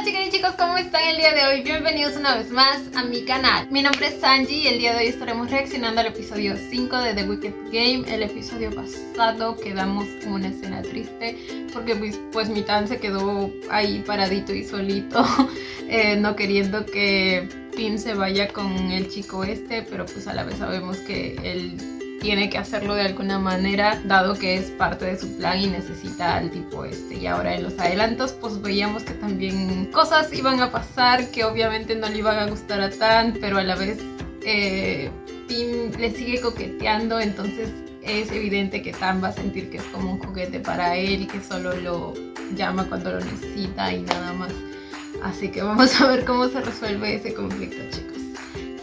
chicas y chicos, ¿cómo están el día de hoy? Bienvenidos una vez más a mi canal. Mi nombre es Sanji y el día de hoy estaremos reaccionando al episodio 5 de The Wicked Game. El episodio pasado quedamos en una escena triste porque pues mi Tan se quedó ahí paradito y solito, no queriendo que Tim se vaya con el chico este, pero pues a la vez sabemos que él tiene que hacerlo de alguna manera, dado que es parte de su plan y necesita al tipo este. Y ahora en los adelantos pues veíamos que también cosas iban a pasar que obviamente no le iban a gustar a Tan, pero a la vez Tim le sigue coqueteando, entonces es evidente que Tan va a sentir que es como un juguete para él, que solo lo llama cuando lo necesita y nada más. Así que vamos a ver cómo se resuelve ese conflicto, chicos.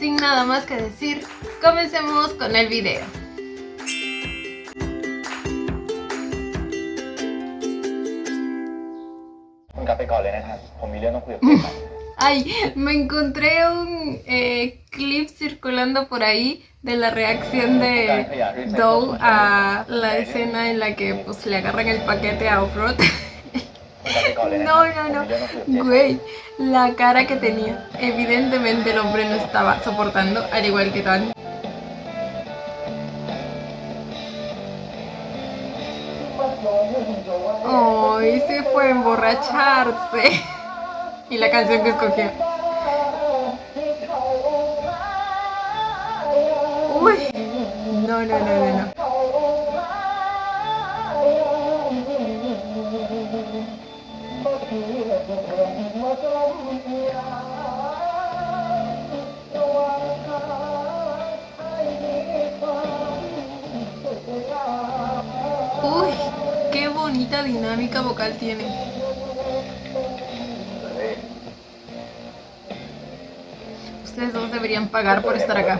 Sin nada más que decir, comencemos con el video. Ay, me encontré un clip circulando por ahí de la reacción de Doe a la escena en la que pues le agarran el paquete a Offroad. No, güey, la cara que tenía. Evidentemente el hombre no estaba soportando, al igual que Tan. Ay, se fue a emborracharse. Y la canción que escogió. Uy, no. Uy, qué bonita dinámica vocal tiene. Ustedes dos deberían pagar por estar acá.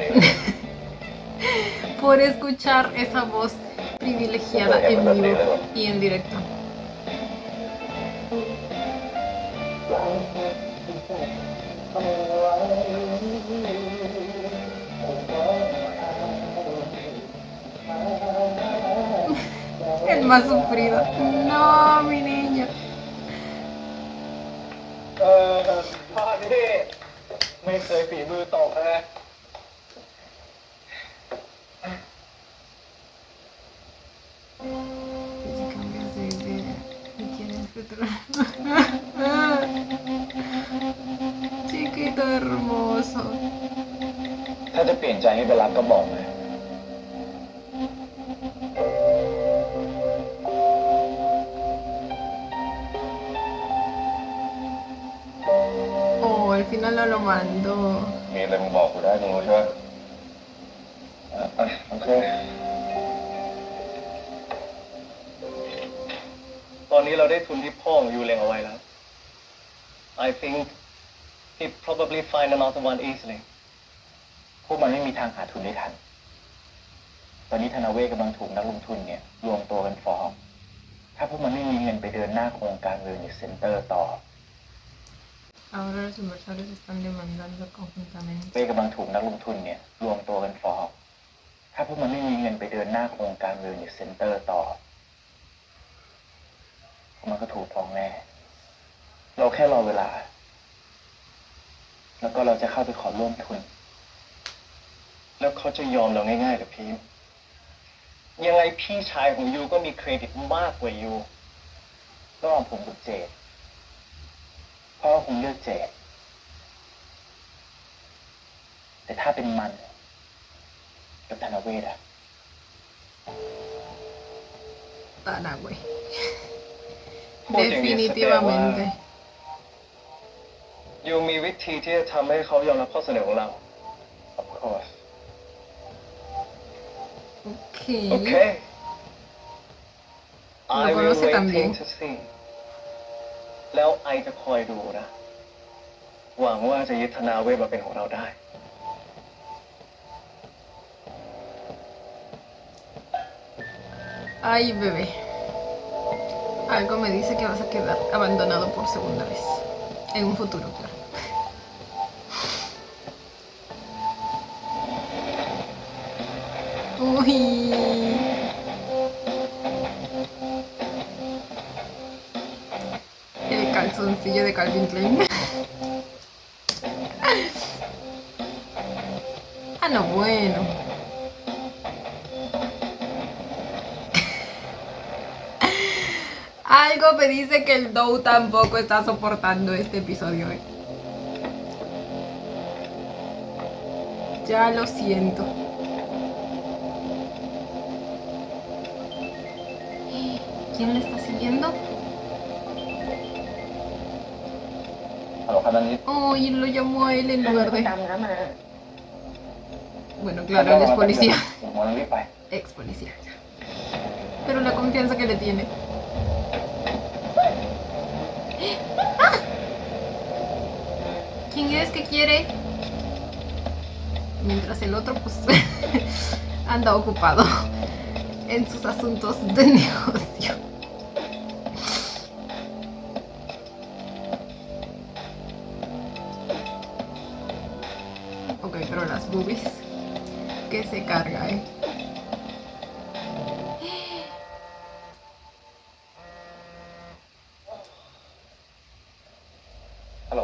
Por escuchar esa voz privilegiada en vivo y en directo. El más sufrido. No, mi niño. Si cambias de idea y quieres Chiquito hermoso. ถ้าจะเปลี่ยนใจให้ไปรับก็บอกเลย Oh, al final no lo mandó. มีอะไรมึงบอกกูได้มึงรู้ใช่ไหมโอเคตอนนี้เราได้ทุนที่พ่อของยูเล็งเอาไว้แล้ว I think he probably find another one easily พวกมันไม่มีทางหาทุนได้ทันตอนนี้ธนาเวศกำลังถูกนักลงทุนเนี่ยรวมตัวกันฟ้องถ้าพวกมันไม่มีเงินไปเดินหน้าโครงการเวลเนสเซ็นเตอร์ต่อ Ahora los inversores están demandando conjuntamente. เวศกำลังถูกนักลงทุนเนี่ยรวมตัวกันฟ้องถ้าพวกมันไม่มีเงินไปเดินหน้าโครงการเวลเนสเซ็นเตอร์ต่อพวกมันก็ถูกฟ้องแน่เราแค่รอเวลาแล้วก็เราจะเข้าไปขอร่วมทุนแล้วเขาจะยอมเราง่ายๆหรือพี่ยังไงพี่ชายของยูก็มีเครดิตมากกว่ายูระหว่างผมกับเจดพ่อคงเลือกเจดแต่ถ้าเป็นมันกับธนเวศอะ Tana, güey. Definitivamente. ยูมีวิธีที่จะทำให้เขายอมรับข้อเสนอของเรา Of course Okay. I Lo will conoce también. wait to see แล้วไอจะคอยดูนะหวังว่าจะยึดธนาเวศมาเป็นของเราได้ Ay, bebé. Algo me dice que vas a quedar abandonado por segunda vez. En un futuro, claro. Uy. El calzoncillo de Calvin Klein. Ah, no, bueno. Algo me dice que el Dow tampoco está soportando este episodio, ¿eh? Ya lo siento. ¿Quién le está siguiendo? ฮัลโหลครับนันนิด Oh, y lo llamó a él en ทำไม lugar เขา de... ตามน้ามา Bueno, claro, él es policía. ผมกำลังรีบไป Ex policía. Pero la confianza que le tiene. ¡Ah! ¿Quién es que quiere? Mientras el otro pues anda ocupado en sus asuntos de negocio. Ok, pero las boobies que se carga, ¿eh? ฮัลโหล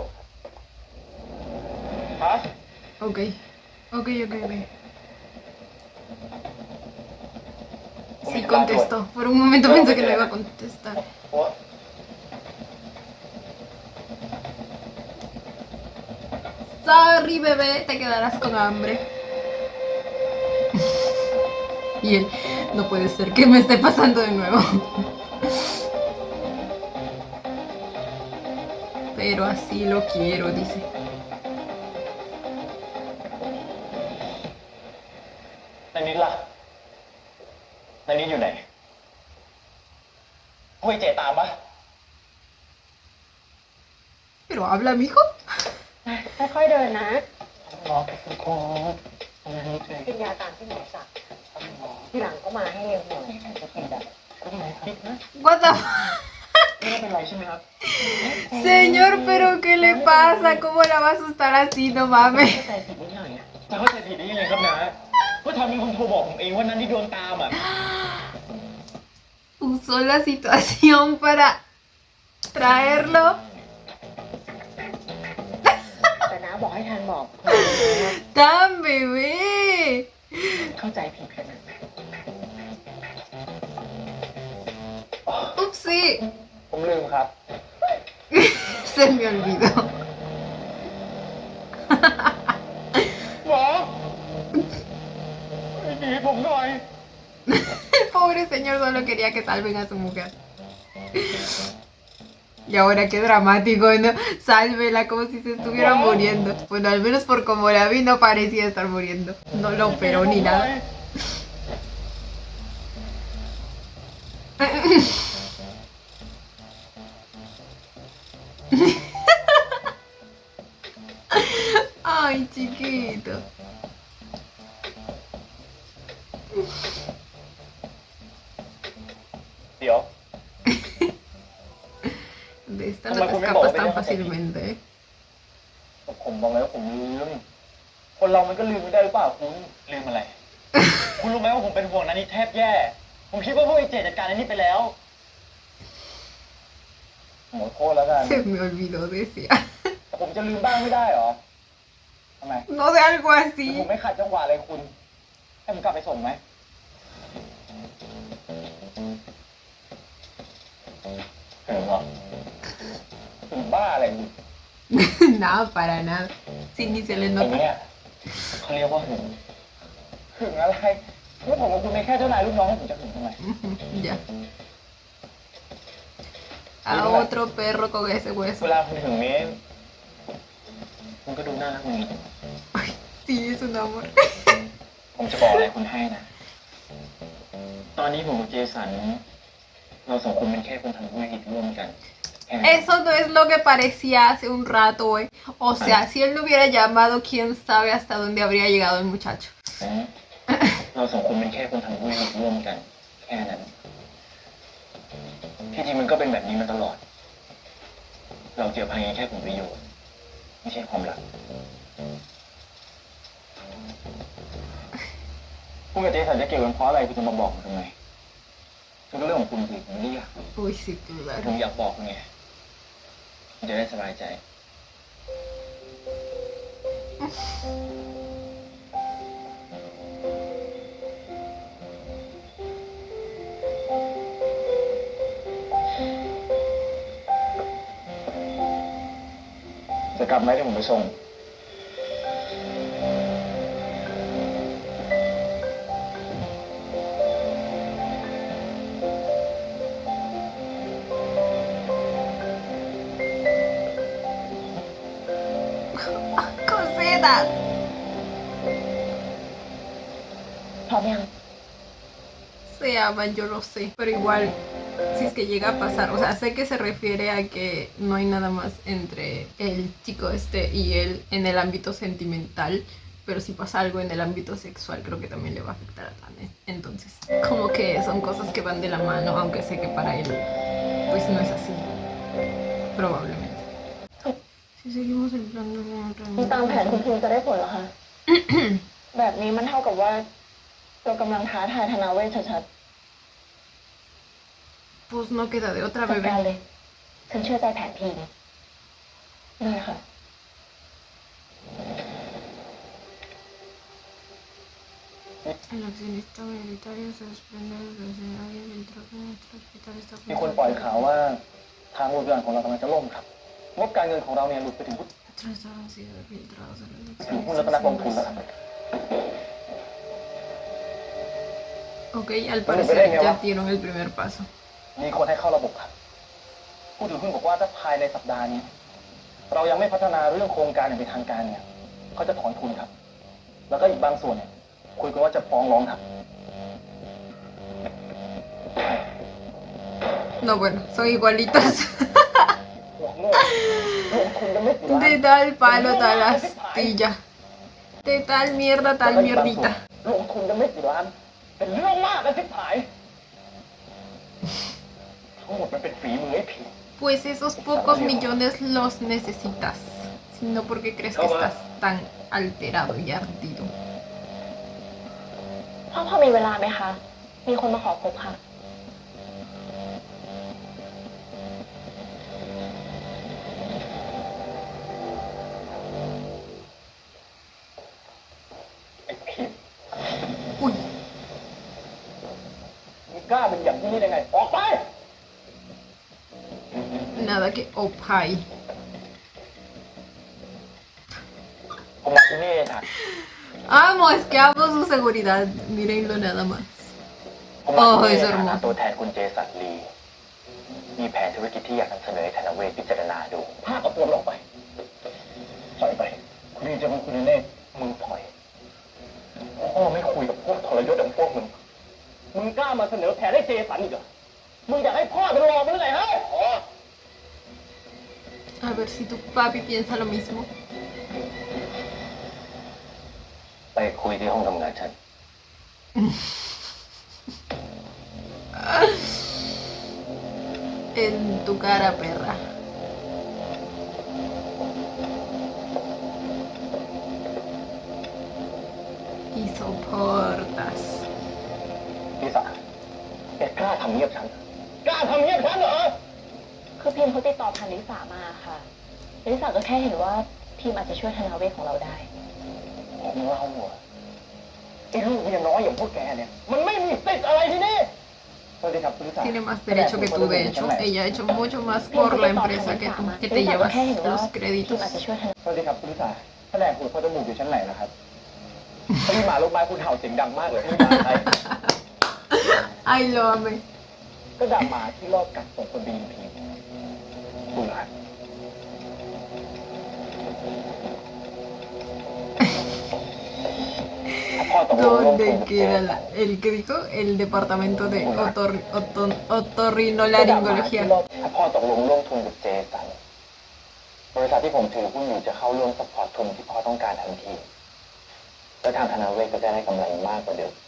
ฮะ Ok, ok. Sí, contestó. Por un momento pensé que no iba a contestar. โอ๊ะ Sorry, bebé, te quedarás con hambre. Y él, no puede ser que me esté pasando de nuevo. Pero así lo quiero, dice. นันนิดล่ะนันนิดอยู่ไหนคุยเจตามปะ Pero habla, mijo. ค่อยๆเดินนะ รอไปคุณครูนันนิดเลย กินยาตามที่หมอสั่งทีหลังก็มาให้เร็วหน่อยจะกินแบบ ก็ไม่คิดนะ What theไม่เป็นไรใช่ไหมครับ Señor, pero ¿qué le pasa? ¿Cómo la va a asustar así? No mames. เข้าใจผิดนิดหน่อยนะ จะเข้าใจผิดได้ยังไงครับนะก็ทำเป็นคนโทรบอกผมเองว่านันนิดโดนตามอ่ะ Usó la situación para traerlo. แต่น้าบอกให้ทันบอก ¡Tan bebé! เข้าใจผิดกันนะ Upsi. ผมลืมครับ Se me olvidó. หมอหนีผมหน่อย Pobre señor solo quería que salven a su mujer. Y ahora qué dramático, ¿no? Sálvela como si se estuviera muriendo. Bueno, al menos por como la vi no parecía estar muriendo. No lo operó ni nada. Ay, chiquito. เดี๋ยว De esta no te escapas tan fácilmente, ¿eh? ผมบอกแล้วผมลืม คนเรามันก็ลืมไม่ได้หรือเปล่าคุณลืมอะไร คุณรู้ไหมว่าผมเป็นห่วงนันนิดแทบแย่ ผมคิดว่าพวกไอ้เจจัดการนันนิดไปแล้วผมขอโทษแล้วกัน Se me olvidó, decía. แต่ผมจะลืมบ้างไม่ได้เหรอทำไม No de algo ผม así. ไม่ขัดจังหวะเลยคุณ ให้ผมกลับไปส่งไหมถึงเหรอถึงบ้าอะไรคุณ Nada, para nada. Sí, ni se le อย่าง nota. เนี้ยเขาเรียกว่าหึงหึงอะไรเมื่อผมกับคุณเป็นแค่เจ้านายลูกน้องผมจะหึงทำไม Ujú, ya. A otro perro con ese เว hueso. ลาคุณหึงนี้มันก็ดูน่ารักเหมือนกัน Sí, es un amor. ผมจะบอกอะไรคุณให้นะ ตอนนี้ผมกับเจสัน เราสองคนเป็นแค่คนทำธุรกิจร่วมกันแค่นั้น Eso no es lo que parecía hace un rato, ¿eh? O sea, si él no hubiera llamado, quién sabe hasta dónde habría llegado el muchacho. เราสองคนเป็นแค่คนทำธุรกิจร่วมกัน แค่นั้นที่จริงมันก็เป็นแบบนี้มาตลอด เราเกี่ยวพันกันแค่ผลประโยชน์ไม่ใช่ความรักคุณกับเจสันจะเกี่ยวกันเพราะอะไรคุณจะมาบอกผมทำไมมันก็เรื่องของคุณสิผมไม่ได้อยากรู้ Uy, sí, ผ claro. มอยากบอกไง คุณจะได้สบายใจ จะกลับไหมที่ผมไปส่ง Cositas. พร้อมยัง Se aman, yo lo sé, pero igual, si es que llega a pasar, o sea, sé que se refiere a que no hay nada más entre el chico este y él en el ámbito sentimental, pero si pasa algo en el ámbito sexual, creo que también le va a afectar a Tane. Entonces, como que son cosas que van de la mano, aunque sé que para él, pues no es así, probablemente. Si seguimos el plan de นี่ตามแผนคุณพิมจะได้ผลเหรอคะ แบบนี้มันเท่ากับว่าเรากำลังท้าทายธนาเวชชัด Pues no queda de ๆ otra, จัดการ bebé. เลย ฉันเชื่อใจแผนทีนะได้ค่ะ El accionista mayoritario se desprende del escenario mientras que nuestro hospital está มีคนปล่อยข่าวว่าทางโรงพยาบาลของเรากำลังจะล่มครับงบการเงินของเราเนี่ยหลุดไปถึงหุ้น Tres han sido filtrados en el ถึงหุ้นแล้วก็นักลงทุนแล้วครับ Ok, al parecer ya dieron el primer paso. มีคนให้เข้าระบบครับผู้ถือหุ้นบอกว่าถ้าภายในสัปดาห์นี้ เรายังไม่พัฒนาเรื่องโครงการอย่างเป็นทางการเนี่ยเขาจะถอนทุนครับ แล้วก็อีกบางส่วนเนี่ยคุยกันว่าจะฟ้องร้องครับ No, bueno, son igualitos. หัวโง่ลงทุนกันไม่กี่ล้าน De tal palo, tal astilla. De tal mierda, tal mierdita. ลงทุนกันไม่กี่ล้าน เป็นเรื่องมากนะทิพหายทั้งหมดมันเป็นฝีมือไอ้ผี Pues esos pocos millones los necesitas. Si no, ¿por qué crees que estás tan alterado y ardido? พ่อมีเวลาไหมคะ มีคนมาขอพบค่ะ ไอ้ผี Uy, มึงกล้าเป็นอย่างนี้ได้ไง ออกไป nada que opai. ผมมาที่นี่ค่ะ Amo, es que amo su seguridad. Mírenlo nada más. ผมมาที่ โอ้ย นี่ ส ใน ร ฐา ม นะ อง ตัวแทนคุณเจสันลี มีแผนธุรกิจที่อยากนำเสนอให้ธนาเวชพิจารณาดูภาพเอาตัวมันออกไปถอยไป คุณดีจะมึงคุณเน่มึงถอยพ่อไม่คุยกับพวกทรยศอย่างพวกมึง มึงกล้ามาเสนอแผนให้เจสันอีกเหรอ มึงอยากให้พ่อเป็นรองมึงไงฮะอ๋อ A ver si tu papi piensa lo mismo. ไปคุยที่ห้องทำงานฉัน En tu cara, perra. Y soportas. ลิซ่าแกกล้าทำเนียบฉัน กล้าทำเนียบฉันเหรอ คือพิมเขาติดต่อผ่านลิสามาค่ะ ลิสาก็แค่เห็นว่าพิมอาจจะช่วยธนาเวชของเราได้ ผมเล่าหัวไอ้ลูกเมียน้อยอย่างพวกแกเนี่ย มันไม่มีสิทธิ์อะไรที่นี่ สวัสดีครับคุณลิซ่า Tiene más derecho que tú, de hecho. Ella ha hecho mucho más por la empresa que tú, que te llevas แค่เห็นว่า los พิม créditos. อาจจะช่วยธนา สวัสดีครับคุณลิซ่าแผนกหูดพอจมูกอยู่ชั้นไหนนะครับพี่หมาลูกไม้คุณเห่าเสียงดังมากเลยพี่หมาไทย Ay, lo amé. ก็ด่าหมาที่รอบกัดส่งคนบีนพีคุณล่ะ ¿Dónde queda el que dijo? El departamento de otorrinolaringología. ถ้าพ่อตกลงร่วมทุนกับเจสันบริษัทที่ผมถือหุ้นอยู่จะเข้าร่วมซัพพอร์ตทุนที่พ่อต้องการทันที และทางธนาเวชก็จะได้กำไรมากกว่าเดิม 20%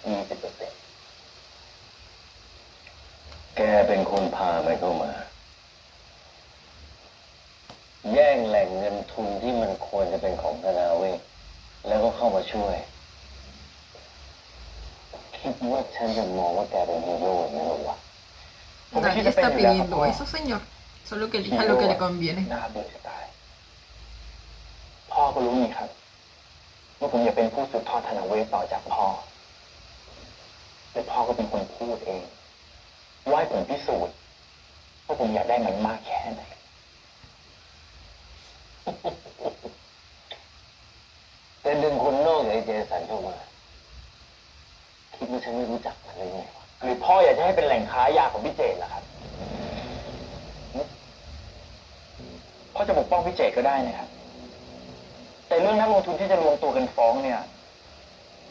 แกเป็นคนพามันเข้ามา แย่งแหล่งเงินทุนที่มันควรจะเป็นของธนาเวชแล้วก็เข้ามาช่วย คิดว่าฉันจะมองว่าแกเป็นฮีโร่อย่างนั้นหรอวะ Nadie está pidiendo eso, señor. Solo que elija lo que le conviene. นะครับเบื่อจะตายพ่อก็รู้นี่ครับว่าผมอยากเป็นผู้สืบทอดธนเวศต่อจากพ่อและพ่อก็เป็นคนพูดเองว่าให้ผมพิสูจน์ว่าผมอยากได้มันมากแค่ไหน แต่ดึงคนนอกอย่างไอ้เจสันเข้ามาคิดว่าฉันไม่รู้จักมันเลยไงวะหรือพ่ออยากจะให้เป็นแหล่งค้ายาของพี่เจตเหรอครับพ่อจะปกป้องพี่เจตก็ได้นะครับแต่เรื่องนักลงทุนที่จะรวมตัวกันฟ้องเนี่ย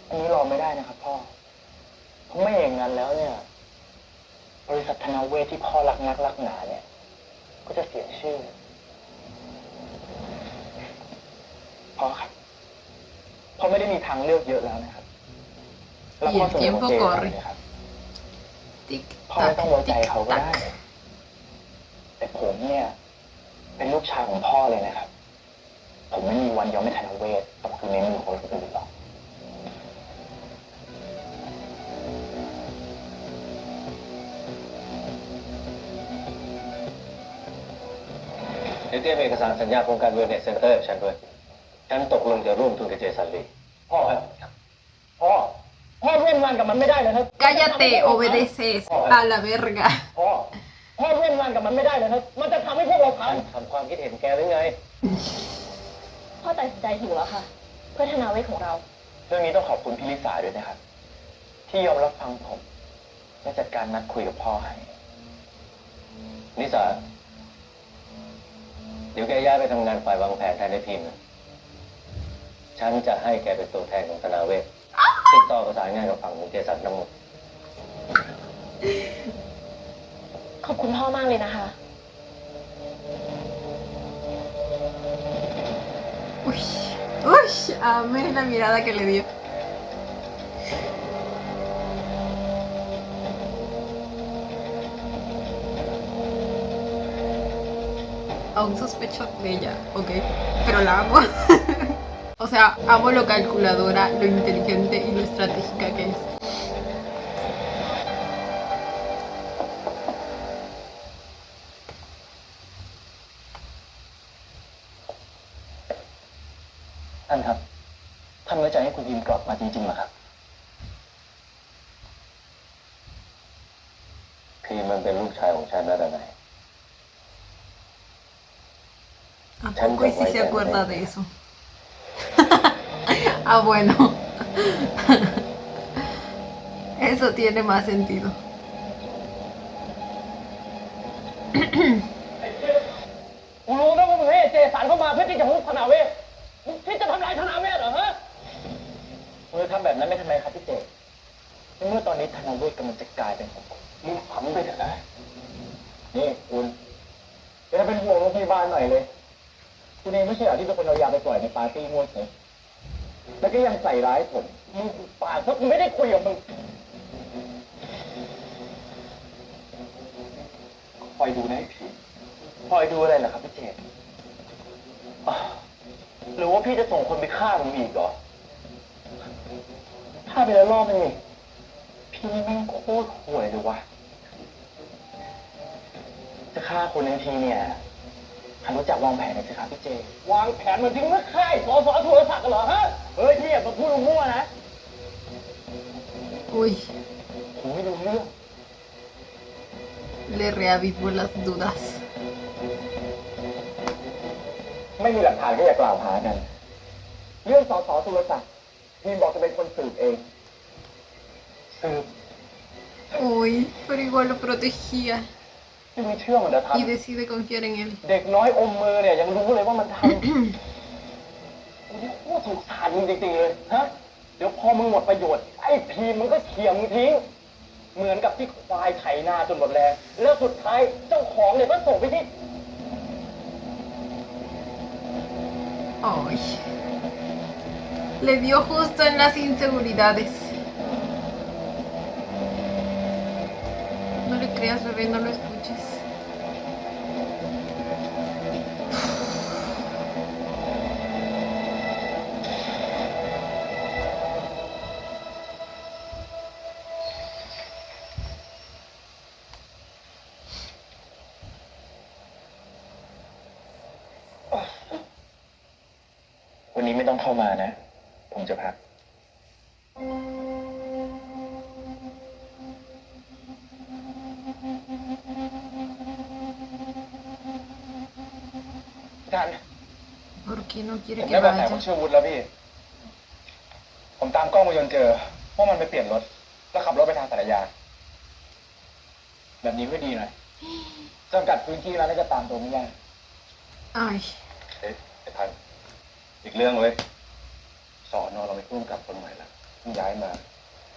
อันนี้รอไม่ได้นะครับพ่อเพราะไม่อย่างนั้นแล้วเนี่ยบริษัทธนาเวชที่พ่อรักนักรักหนาเนี่ยก็จะเสียชื่อพ่อครับพ่อไม่ได้มีทางเลือกเยอะแล้วนะครับแล้วพ่อเสนอของเจสันเลยครับ Tic พ่อไม่ต้องไว้ tac, ใจ tic เขาก็ได้ tac. แต่ผมเนี่ยเป็นลูกชายของพ่อเลยนะครับผมไม่มีวันยอมให้ธนเวศตกอยู่ในมือของคนอื่นหรอกเดี๋ยวเตรียมเอกสารสัญญาโครงการเวลเนสเซ็นเตอร์ฉันด้วยฉันตกลงจะร่วมทุนกับเจสันลีพ่อครับพ่อร่วมงานกับมันไม่ได้เลยครับ Cállate, obedeces a la verga. พ่อร่วมงานกับมันไม่ได้เลยครับมันจะทำให้พวกเราทำความคิดเห็นแกหรือไง พ่อตัดสินใจถูกแล้วค่ะ เพื่อธนาเวชของเรา เรื่องนี้ต้องขอบคุณพี่ลิสาด้วยนะครับ ที่ยอมรับฟังผมและจัดการนัดคุยกับพ่อให้ลิสาเดี๋ยวแกย้ายไปทำงานฝ่ายวางแผนแทนในทีมนะฉันจะให้แกเป็นตัวแทนของธนาเวชติดต่อประสานงานกับฝั่งของเจสันทั้งหมด ขอบคุณพ่อมากเลยนะคะ Uy, uy, amé la mirada que le dio. Aún sospecho de ella, ok, pero la amo. O sea, amo lo calculadora, lo inteligente y lo estratégica que es. ท่านครับท่านไว้ใจให้คุณพิมกลับมาจริงๆเหรอครับพีมมันเป็นลูกชายของฉันนะดนาย ¿A poco y si se acuerda de eso? Ah, bueno. Eso tiene más sentido. กูรู้นะว่ามึงให้เจสันเข้ามาเพื่อที่จะฮุบธนาเวชมึงคิดจะทำลายธนาเวชเหรอฮะมึงจะทำแบบนั้นไม่ทำไมครับพี่เจในเมื่อตอนนี้ธนาเวชกำลังจะกลายเป็นของผมมึงฝันไปเถอะนะนี่คุณจะเป็นห่วงโรงพยาบาลหน่อยเลยคุณเองไม่ใช่เหรอที่เป็นคนเอายาไปปล่อยในปาร์ตี้มั่วเฉยแล้วก็ยังใส่ร้ายผมมึงปากเพราะกูไม่ได้คุยกับมึงคอยดูนะไอ้ผีคอยดูอะไรล่ะครับพี่เจตหรือว่าพี่จะส่งคนไปฆ่ามึงอีกเหรอฆ่าไปแล้วรอบนึงนี่พี่แม่งโคตรห่วยเลยวะจะฆ่าคนทั้งทีเนี่ยหันรู้จักวางแผนหน่อยสิครับพี่เจวางแผนเหมือนที่เมื่อค่ายสสโทรศักดิ์เหรอฮะเฮ้ยพี่อย่ามาพูดมั่วนะ Uy, ผมไม่รู้เรื่อง le reavivo las dudas. ไม่มีหลักฐานก็อย่ากล่าวหากัน เรื่องสสสุรศักดิ์ทีมบอกจะเป็นคนสืบเองสืบ Uy, pero igual lo protegía ที่ไม่เชื่อมันจะท y decide confiar en él. ำเด็กน้อยอมมือเนี่ยยังรู้เลยว่ามันทำ กูนี่โคตรสงสารมึงจริงๆเลยฮะเดี๋ยวพอมึงหมดประโยชน์ไอ้พีมึงก็เขี่ยมึงทิ้ง เหมือนกับที่ควายไถนาจนหมดแรงแล้วสุดท้ายเจ้าของเนี่ยก็ส่งไปที่ Ay, le dio justo en las inseguridades. No le creas, bebé, no lo escuches. วันนี้ไม่ต้องเข้ามานะ ผมจะพัก กัน ¿Por qué no ผ quiere ม que ได้เบาะแสขอ vaya? งเชื่อวุฒิแล้วพี่ ผมตามกล้องวงจรเจอว่ามันไปเปลี่ยนรถ แล้วขับรถไปทางสารยา แบบนี้ก็ดีหน่อยจำกัดพื้นที่แล้วน่าจะตามตัวไม่ยาก Ay, เอ๊ะไอ้พันอีกเรื่องเลยสอนเราไม่พุ่งกับคนใหม่ละเพิ่งย้ายมา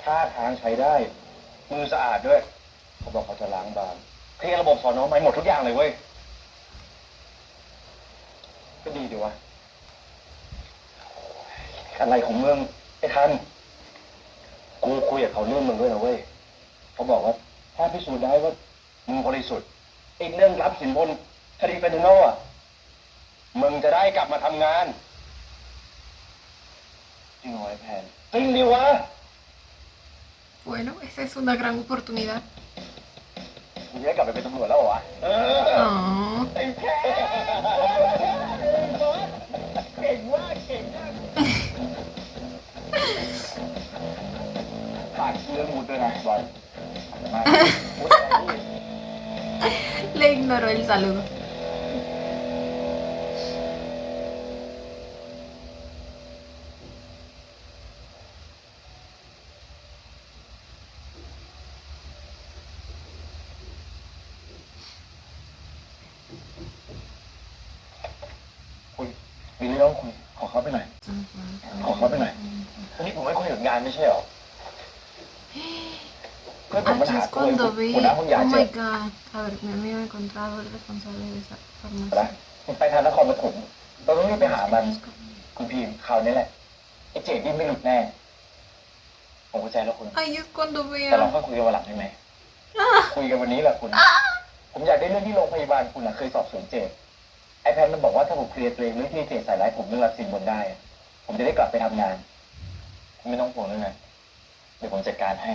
ท่าทางใช้ได้ มือสะอาดด้วย เขาบอกเขาจะล้างบางเคลียร์ระบบสอนอใหม่หมดทุกอย่างเลยเว้ย ก็ดีดีวะ อะไรของมึงไอ้ทัน กูคุยกับเขาเรื่องมึงด้วยนะเว้ย เขาบอกว่าถ้าพิสูจน์ได้ว่ามึงบริสุทธิ์อีกเรื่องรับสินบนคดีเฟนทานอลอ่ะ มึงจะได้กลับมาทำงาน จริงเหรอไอ้แพนจริงดิวะ bueno, esa es una gran oportunidad. มึงจะได้กลับไปเป็นตำรวจแล้วเหรอวะ Oh, ไอ้แพนเก่งมากเก่งมากฝากเรื่องมุดด้วยนะบอลมามุดอะไรนี่ le ignoró el saludo. Uy, มีเรื่องคุยขอเขาไปหน่อย ขอเขาไปหน่อยวันนี้ผมไม่คุยถึงงานไม่ใช่หรอเพื่อนผมปัญ Aquí หา es คุย cuando หัว vi. หน้าห้องยา Oh เจ็ my บ god. A ver, mi amigo ha encontrado el responsable de esa นะ farmacia. มันไปทางนครปฐมเราต้องรีบไปหามัน คุณพีมคราวนี้แหละ ไอ้เจดนี่ไม่หลุดแน่ ผมเข้าใจแล้วคุณ Ahí es cuando แต่เรา vea. ค่อยคุยกันวันหลังได้ไหม คุยกันวันนี้แหละคุณ ผมอยากได้เรื่องที่โรงพยาบาลคุณเคยสอบสวนเจดไอแพนมันบอกว่าถ้าผมเคลียร์ตัวเองเรื่องที่เจดใส่ร้ายผมเรื่องรับสินบนได้ ผมจะได้กลับไปทำงาน คุณไม่ต้องห่วงเรื่องนั้นเดี๋ยวผมจัดการให้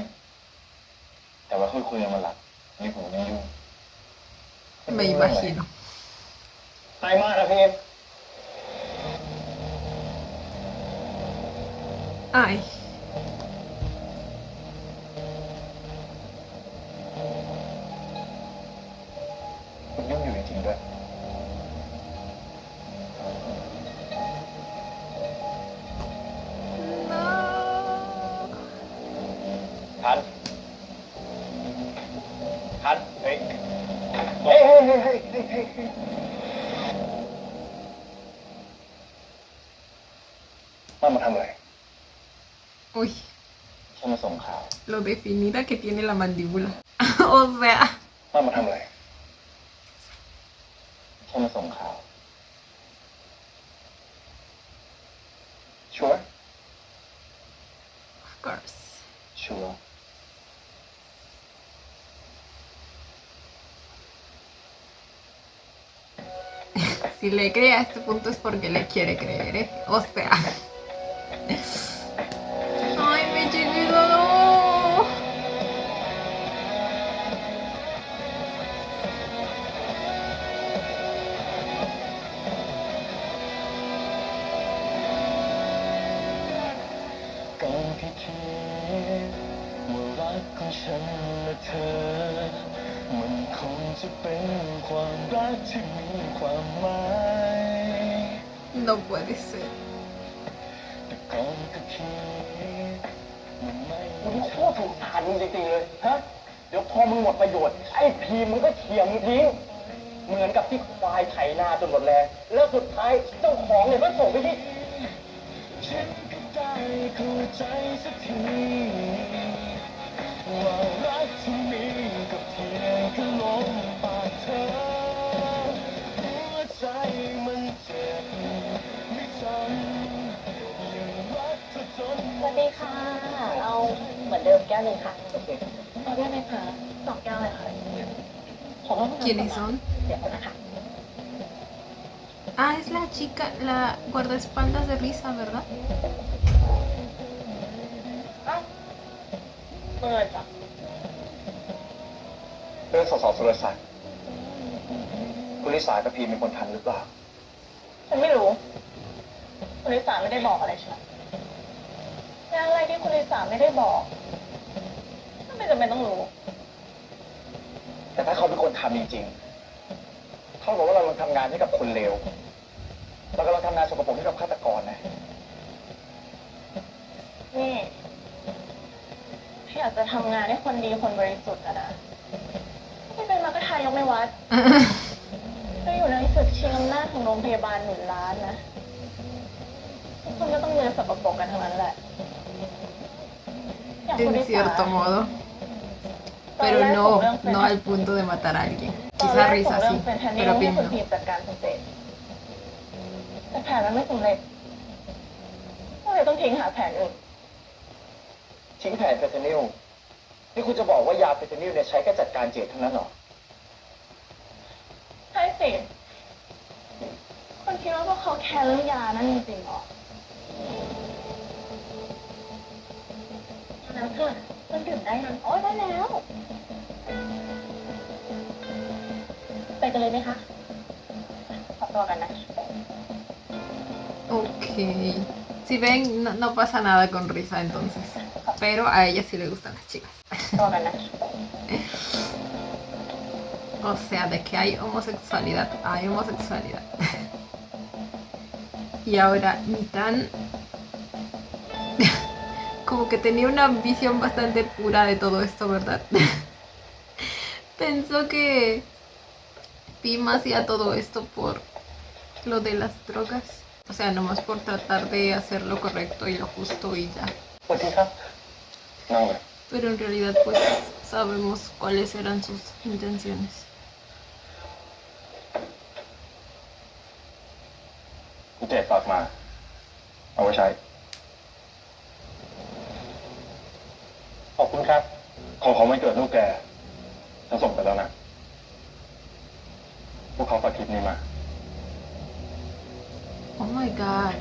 แต่ว่าคุยกันวันหลังนี่ผมไม่ยุ่ง Me imagino. ไปมากนะพี่ Ay. คุณยุ่งอยู่จริงๆด้วย No. ทัน เฮ้ย เฮ้ย มาทำอะไร Uy, ฉันมาส่งข่าว lo definida que tiene la mandíbula. O sea, มาทำอะไรฉันมาส่งข่าว ชัวร์ of course. ชัวร์ Si le cree a este punto es porque le quiere creer, ¿eh? O sea. Ay, me chiquito, no. Con cái thế một lát con chân là thơ มันคงจะเป็นความรักที่มีความหมาย No puede ser. แต่ก่อนก็คิดมันไม่มึงโคตรถูกทานมึงจริงๆเลยฮะเดี๋ยวพอมึงหมดประโยชน์ไอ้พีมึงก็เขี่ยมึงทิ้งเหมือนกับที่ควายไถนาจนหมดแรงแล้วสุดท้ายเจ้าของเนี่ยก็ส่งไปที่ฉันก็ได้เข้าใจสักทีว่ารักที่มีกับเพียงแค่ลมปากเธอหัวใจมันเจ็บไม่จำยังรักเธอจน สวัสดีค่ะ เอาเหมือนเดิมแก้วหนึ่งค่ะเอาได้ไหมคะ2 แก้วเลยค่ะขอ ¿Quiénes son? เดี๋ยวนะคะ Ah, es la chica, la guardaespaldas de Risa, ¿verdad? เปิดจ้ะ เรื่องสสสุรศักดิ์คุณลิสากับพีเป็นคนทำหรือเปล่า ฉันไม่รู้ ฉัน คุณลิสาไม่ได้บอกอะไรใช่ไหมงานอะไรที่คุณลิสาไม่ได้บอกก็ไม่จำเป็นต้องรู้ แต่ถ้าเขาเป็นคนทำจริงๆเท่ากับว่าเรากำลังทำงานให้กับคนเลวเรากำลังทำงานสกปรกให้กับฆาตกรนะ นี่ถ้าอยากจะทำงานให้คนดีคนบริสุทธิ์อะนะไม่เป็นมากระทายกไม่วัดก็อยู่ในศึกชิงอำนาจของโรงพยาบาล1 ล้านนะทุกคนก็ต้องเดินสกปรกกันทั้งนั้นแหละอย่างคุณ En ลิสา cierto modo. ตอน Pero แรก no, ผมเรื่อง no al punto de matar a alguien. ตอนแร Quizá กผม risa เรื่อง sí, เป็นแทนนี่ pero ให้ Pim คุณ no. พีมจัดการคุณเจตแต่แผนมันไม่สำเร็จก็เลยต้องทิ้งหาแผนอื่น ทิ้งแผนเฟตานิลนี่คุณจะบอกว่ายาเฟตานิลเนี่ยใช้แค่จัดการเจตเท่านั้นเหรอ ใช่สิคนคิดว่าพวกเขาแคร์เรื่องยานั่นจริงๆหรอน้ำเถอะมันดื่มได้ยังโอ้ยได้แล้ว ไปกันเลยไหมคะขอตัวกันนะ Ok. Si ven, no pasa nada con risa entonces. Pero a ella sí le gustan las chicas. ตัวกันนะ O sea, de que hay homosexualidad, hay homosexualidad. Y ahora, Mitan como que tenía una visión bastante pura de todo esto, ¿verdad? Pensó que Pim hacía todo esto por lo de las drogas. O sea, nomás por tratar de hacer lo correcto y lo justo y ya. สวัสดีครับนั่งเลย Pero en realidad pues sabemos cuáles eran sus intenciones. คุณเจตฝากมา เอาไว้ใช้ ขอบคุณครับ ของไม่เกิดลูกแกฉันส่งไปแล้วนะ พวกเขาฝากคลิปนี้มา Oh my god.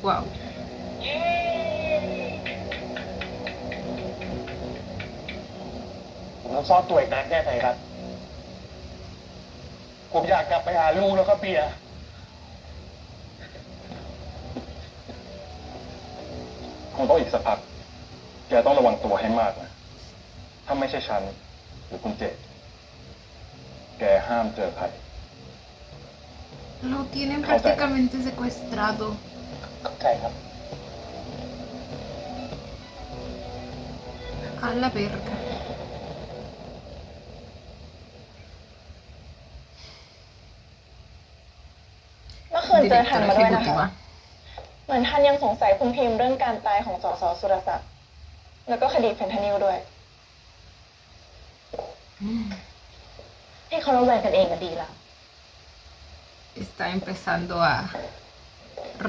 Wow. ผมต้องซ่อนตัวอีกนานแค่ไหนครับ ผมอยากกลับไปหาลูกแล้วก็เปียคงต้องอีกสักพัก แกต้องระวังตัวให้มากนะ ถ้าไม่ใช่ฉันหรือคุณเจตแกห้ามเจอใคร Lo tienen prácticamente secuestrado. ใช่ครับ A la verga. เมื่อคืนเจอทัน Directora มาด้วยนะคะ ejecutiva. เหมือนท่านยังสงสัยคุณพิมพ์เรื่องการตายของสสสุรศักดิ์แล้วก็คดีเฟนทานิลด้วย ให้เขาระแวงกันเองก็ดีแล้ว Está empezando a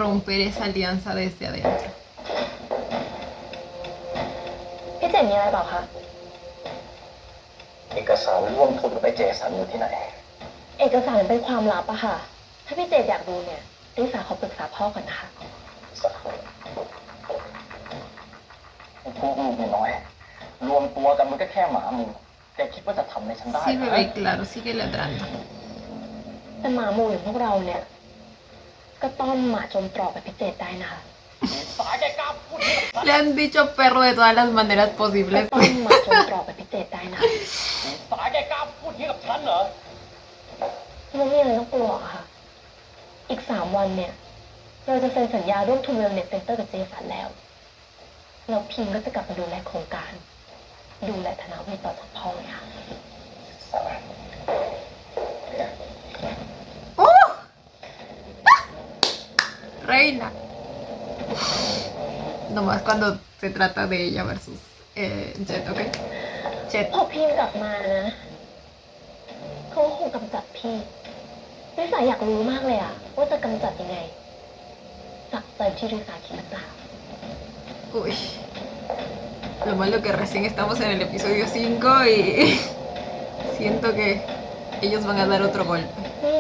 romper esa alianza desde adentro. พี่เจนมีอะไรเปล่าคะ เอกสารร่วมทุนกับไอ้เจสันอยู่ที่ไหน เอกสารเป็นความลับอะค่ะ ถ้าพี่เจนอยากดูเนี่ยลิสาขอปรึกษาพ่อก่อนนะคะ สักคนพวกลูกน้อย รวมตัวกันมันก็แค่หมาหมูแกคิดว่าจะทำในฉันได้ Sí, bebé, claro, sigue ladrando. แต่หมาหมูอย่างพวกเราเนี่ย ก็ต้อนหมาจนตรอกแบบพี่เจนได้นะคะ สายแกกล้าพูดกับฉัน Le han dicho perro de todas las maneras ก็ posibles. ต้อนหมาจนตรอกแบบพี่เจนได้นะคะ สายแกกล้าพูดกับฉันเหรอ ไม่มีอะไรต้องกลัวอะค่ะ อีก3 วันเนี่ย เราจะเซ็นสัญญาร่วมทุนเวลเน็ตเซ็นเตอร์กับเจสันแล้วแล้วพิมก็จะกลับมาดูแลโครงการ ดูแลธนาวิทย์ต่อจากพ่อเลยค่ะ ¡Oh! Reina. Nomás cuando se trata de ella versus Jet, ¿ok? Jet. พอพิมกลับมานะเขาก็คงกำจัดพี่ริสาอยากรู้มากเลยอะว่าจะกำจัดยังไงจากใจที่ริสาคิดหรือเปล่า Uy. Lo malo que recién estamos en el episodio 5 y siento que ellos van a dar otro golpe.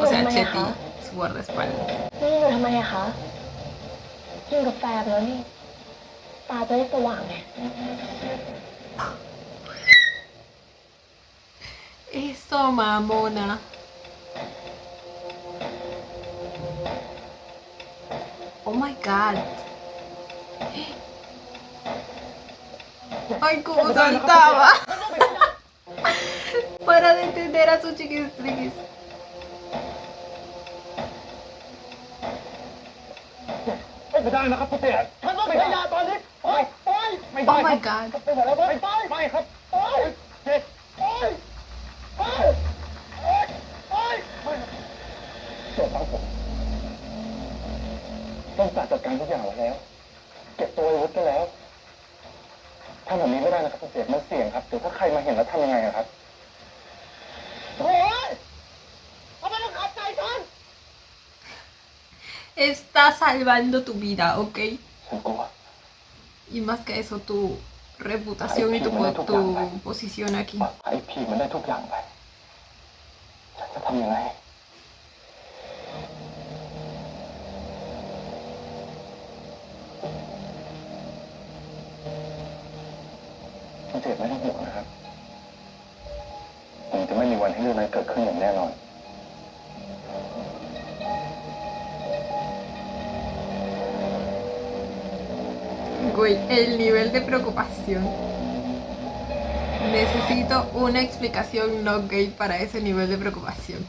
O sea, Chet y su guardaespaldas. นี่อยู่ทำไมอะคะกินกาแฟแล้วนี่ ตาจะได้สว่างไง Eso, mamona. Oh my god. Ay, cómo saltaba. Para detener a su chiquistriquis. ไม่ได้นะครับคุณเตี่ยท่านต้องไปยาตอนนี้ไปไม่ได้ Oh my god. ไปไหนแล้วไปครับไปเชื่อฟังผมต้องจัดการทุกอย่างไว้แล้วเก็บตัวอาวุธได้แล้วทำแบบนี้ไม่ได้นะครับคุณเตี่ยมันเสี่ยงครับเดี๋ยวถ้าใครมาเห็นแล้วทำยังไงครับโอ้ยทำไมต้องขัดใจฉัน Está salvando tu vida, ¿ok? ฉันกลัว Y más que eso, tu reputación y tu posición aquí. ไอ้ผีมันได้ทุกอย่างไปฉันจะทำยังไงคุณเจ็บไม่ต้องห่วงนะครับผมจะไม่มีวันให้เรื่องนั้นเกิดขึ้นอย่างแน่นอน Güey, el nivel de preocupación. Necesito una explicación no gay para ese nivel de preocupación.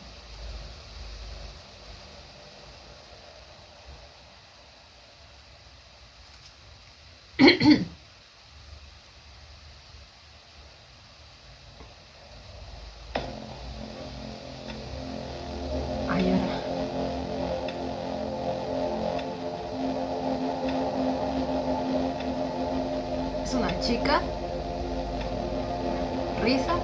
Ay, ahora. ¿Es una chica? ¿Risa?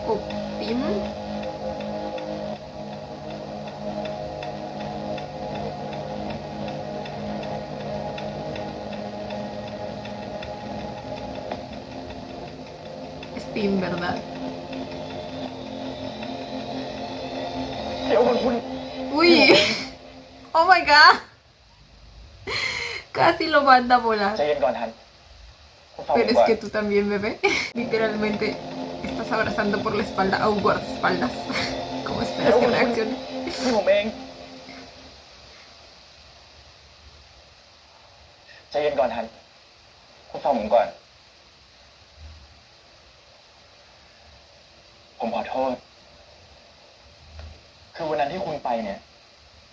¿O Pim? Es Pim, ¿verdad? เดี๋ยวคุณ Uy, oh my god, casi lo manda a volar. ใจเย็นก่อนทันคุณฟังผม Pero es ก่อน que tú también, bebé, literalmente estás abrazando por la espalda a un guardaespaldas. ¿Cómo esperas que reaccione? นี่ผมเองใจเย็นก่อนทันคุณฟังผมก่อน ผมขอโทษ คือวันนั้นที่คุณไปเนี่ย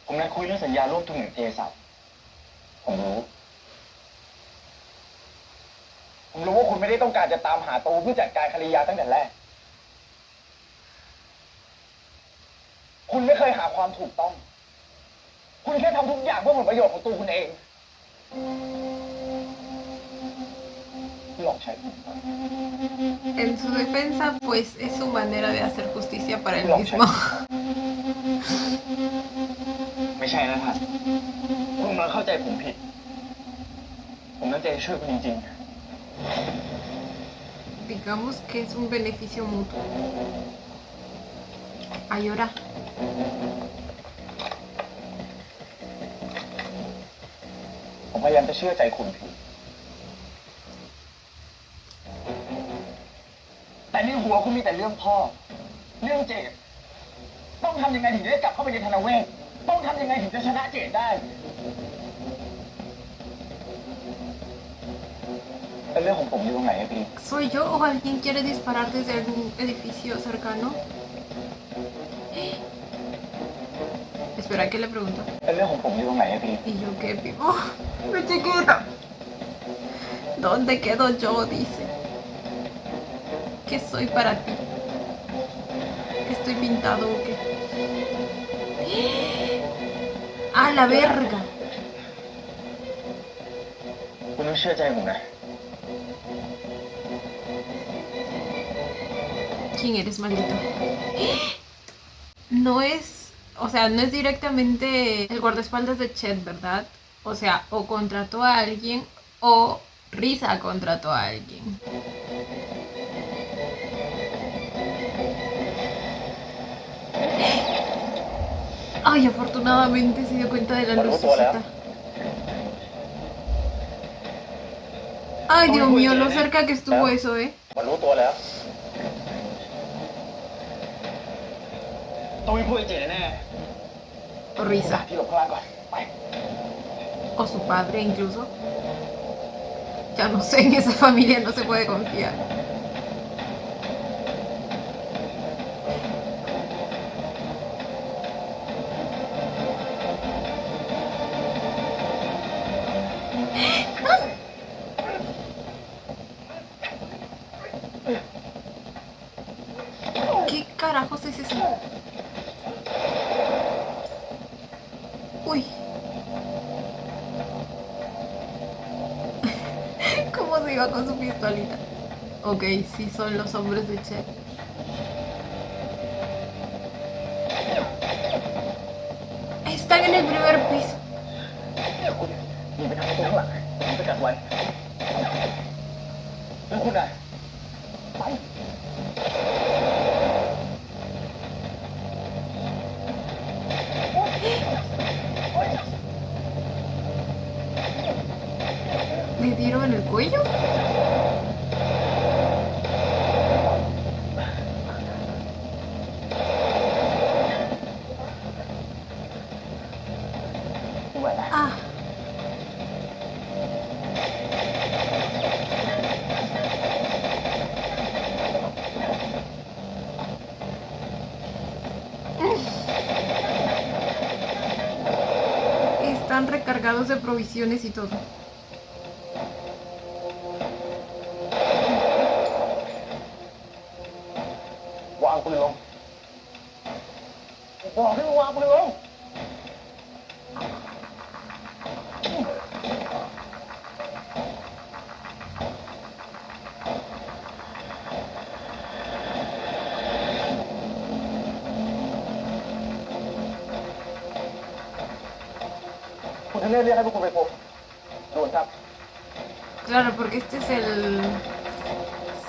ผมนัดคุยเรื่องสัญญาร่วมทุนกับเจสับผมรู้ ผมรู้ว่าคุณไม่ได้ต้องการจะตามหาตูเพื่อจัดการคดียาตั้งแต่แรก คุณไม่เคยหาความถูกต้อง คุณแค่ทำทุกอย่างเพื่อผลประโยชน์ของตัวคุณเองหลอกใช้ผม En su defensa, pues es su manera de hacer justicia para él mismo. ไม่ใช่นะทันคุณมาเข้าใจผมผิด ผมตั้งใจช่วยคุณจริง Digamos que es un beneficio mutuo. Ay, ahora. ๆ ผมพยายามจะเชื่อใจคุณผิด แต่ในหัวคุณมีแต่เรื่องพ่อ เรื่องเจดต้องทำยังไงถึงจะได้กลับเข้าไปในธนเวศต้องทำยังไงถึงจะชนะเจดได้ เป็นเรื่องของผมอยู่ตรงไหนอะพี่ ¿Soy yo o alguien quiere disparar desde algún edificio cercano? Espera, ¿qué le pregunto? เป็นเรื่องของผมอยู่ตรงไหนอะพี่ ¿Y yo qué? ¡Oh, mi chiquita! ¿Dónde quedo yo? Dice. ¿Qué soy para ti? ¿Estoy pintado o qué? ¡Ah, la verga! คุณต้องเชื่อใจผมนะ ¿Quién eres, maldito? No es, o sea, no es directamente el guardaespaldas de Chet, ¿verdad? O sea, o contrató a alguien o Risa contrató a alguien. Ay, afortunadamente se dio cuenta de la lucecita. Ay, Dios mío, lo cerca que estuvo eso, มันรู้ตัวแล้ว ต้องมีผู้ไอ้เจ๋แน่ Risa. ที่หลบข้างล่างก่อนไป O su padre incluso. Ya no sé, en esa familia no se puede confiar. ¿Qué carajos es eso? Uy. ¿Cómo se iba con su pistolita? Ok, sí son los hombres de Che. Están en el primer piso. คุณยิงไปทางประตูข้างหลังผมจะกัดไว้แล้วคุณอ่ะไป ¿Le dieron en el cuello? Ah. Están recargados de provisiones y todo. วางปืนลงบอกให้มึงวางปืนลง คุณทะเลเรียกให้พวกคุณไปพบด่วนครับ Claro, porque este es el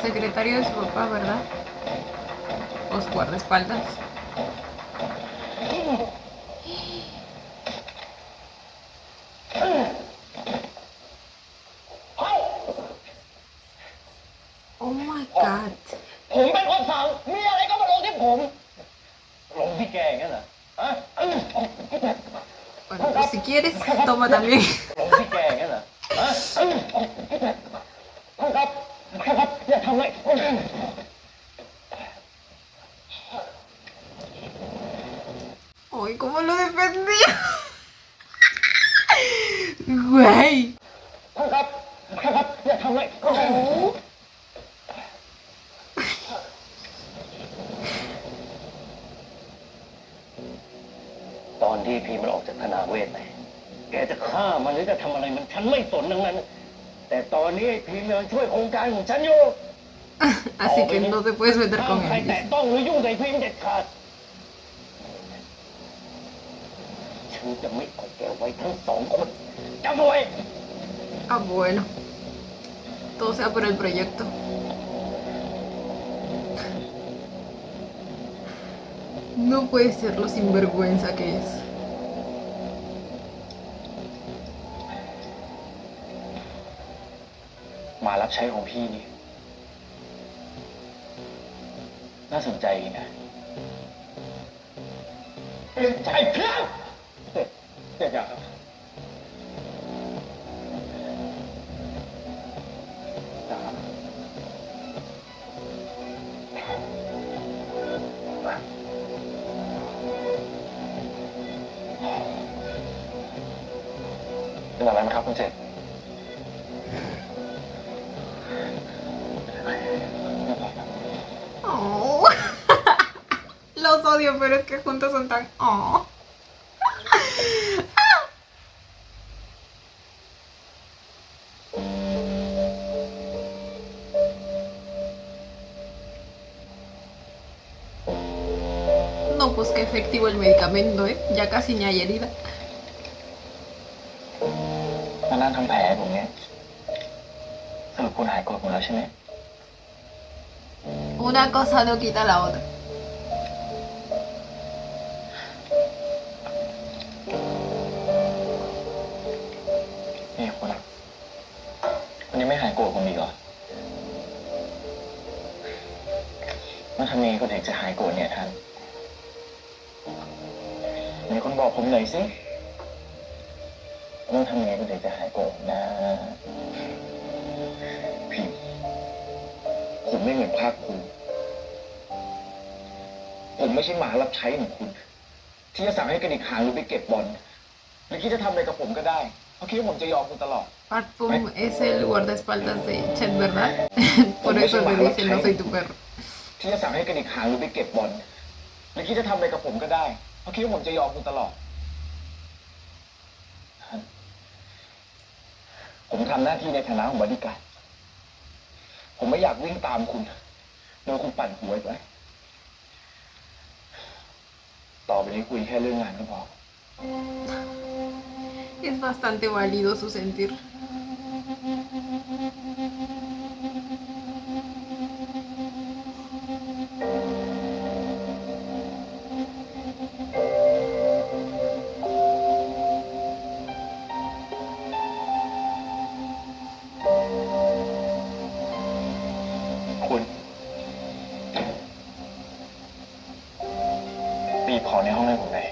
secretario de su papá, ¿verdad? O su guardaespaldas. Oh my god. ผมเป็นคนสั่งมีอะไรก็มาลงที่ผม ลงที่แกอย่างนั้นเหรอฮะ Bueno, pues si quieres, toma también. ลงที่แกอย่างนั้นเหรอฮะท่านครับท่านครับอย่าทำเลย Ay, cómo lo defendía. Güey. ท่านครับท่านครับอย่าทำเลย Oh. ตอนที่พีมันออกจากธนาเวทไปแกจะฆ่ามันหรือจะทำอะไรมันฉันไม่สนทั้งนั้น แต่ตอนนี้ไอ้พีมันช่วยโครงการของฉันอยู่ Así que no te puedes meter ห้าม con ใคร él. แตะ Dice. ต้องหรือยุ่งกับไอ้พีเด็ดขาดฉันจะไม่เอาแกไว้ทั้งสองคนจำไว้ Ah, bueno. Todo sea por el proyecto. No puede ser lo sinvergüenza que es. มารับใช้ของพี่นี่น่าสนใจดีนะใจเพื่อนอย่าครับเป็นอะไรไหมครับคุณเจษ Oh. Los odio, pero es que juntos son tan... Oh. No, pues qué efectivo el medicamento, ¿eh? Ya casi ni hay herida. มานั่งทำแผลผมเนี่ยสรุปคุณหายโกรธผมแล้วใช่ไหม Una cosa no quita la otra. ยังไม่หายโกรธผมอีกเหรอมันทำยังไงก็ถึงจะหายโกรธเนี่ยท่านมีคนบอกผมหน่อยสิต้องทำยังไงก็ถึงจะหายโกรธนะพี่ผมไม่เหมือนภาคภูมิผมไม่ใช่หมารับใช้ของคุณ ที่จะสั่งให้กระดิกหางหรือไปเก็บบอลหรือคิดจะทำอะไรกับผมก็ได้เพราะคิดว่าผมจะยอมคุณตลอด Parfum es el guardaespaldas de Chet, ¿verdad? Por eso le dice no soy tu perro. ที่จะสั่งให้กระดิกหางหรือไปเก็บบอลหรือคิดจะทำอะไรกับผมก็ได้เพราะคิดว่าผมจะยอมคุณตลอด ผมทำหน้าที่ในฐานะของบอดี้การ์ดผมไม่อยากวิ่งตามคุณโดยคุณปั่นหัวไว้ต่อไปนี้คุยแค่เรื่องงานก็พอ Es bastante válido su sentir.คุณบีบคอในห้องให้ผมหน่อย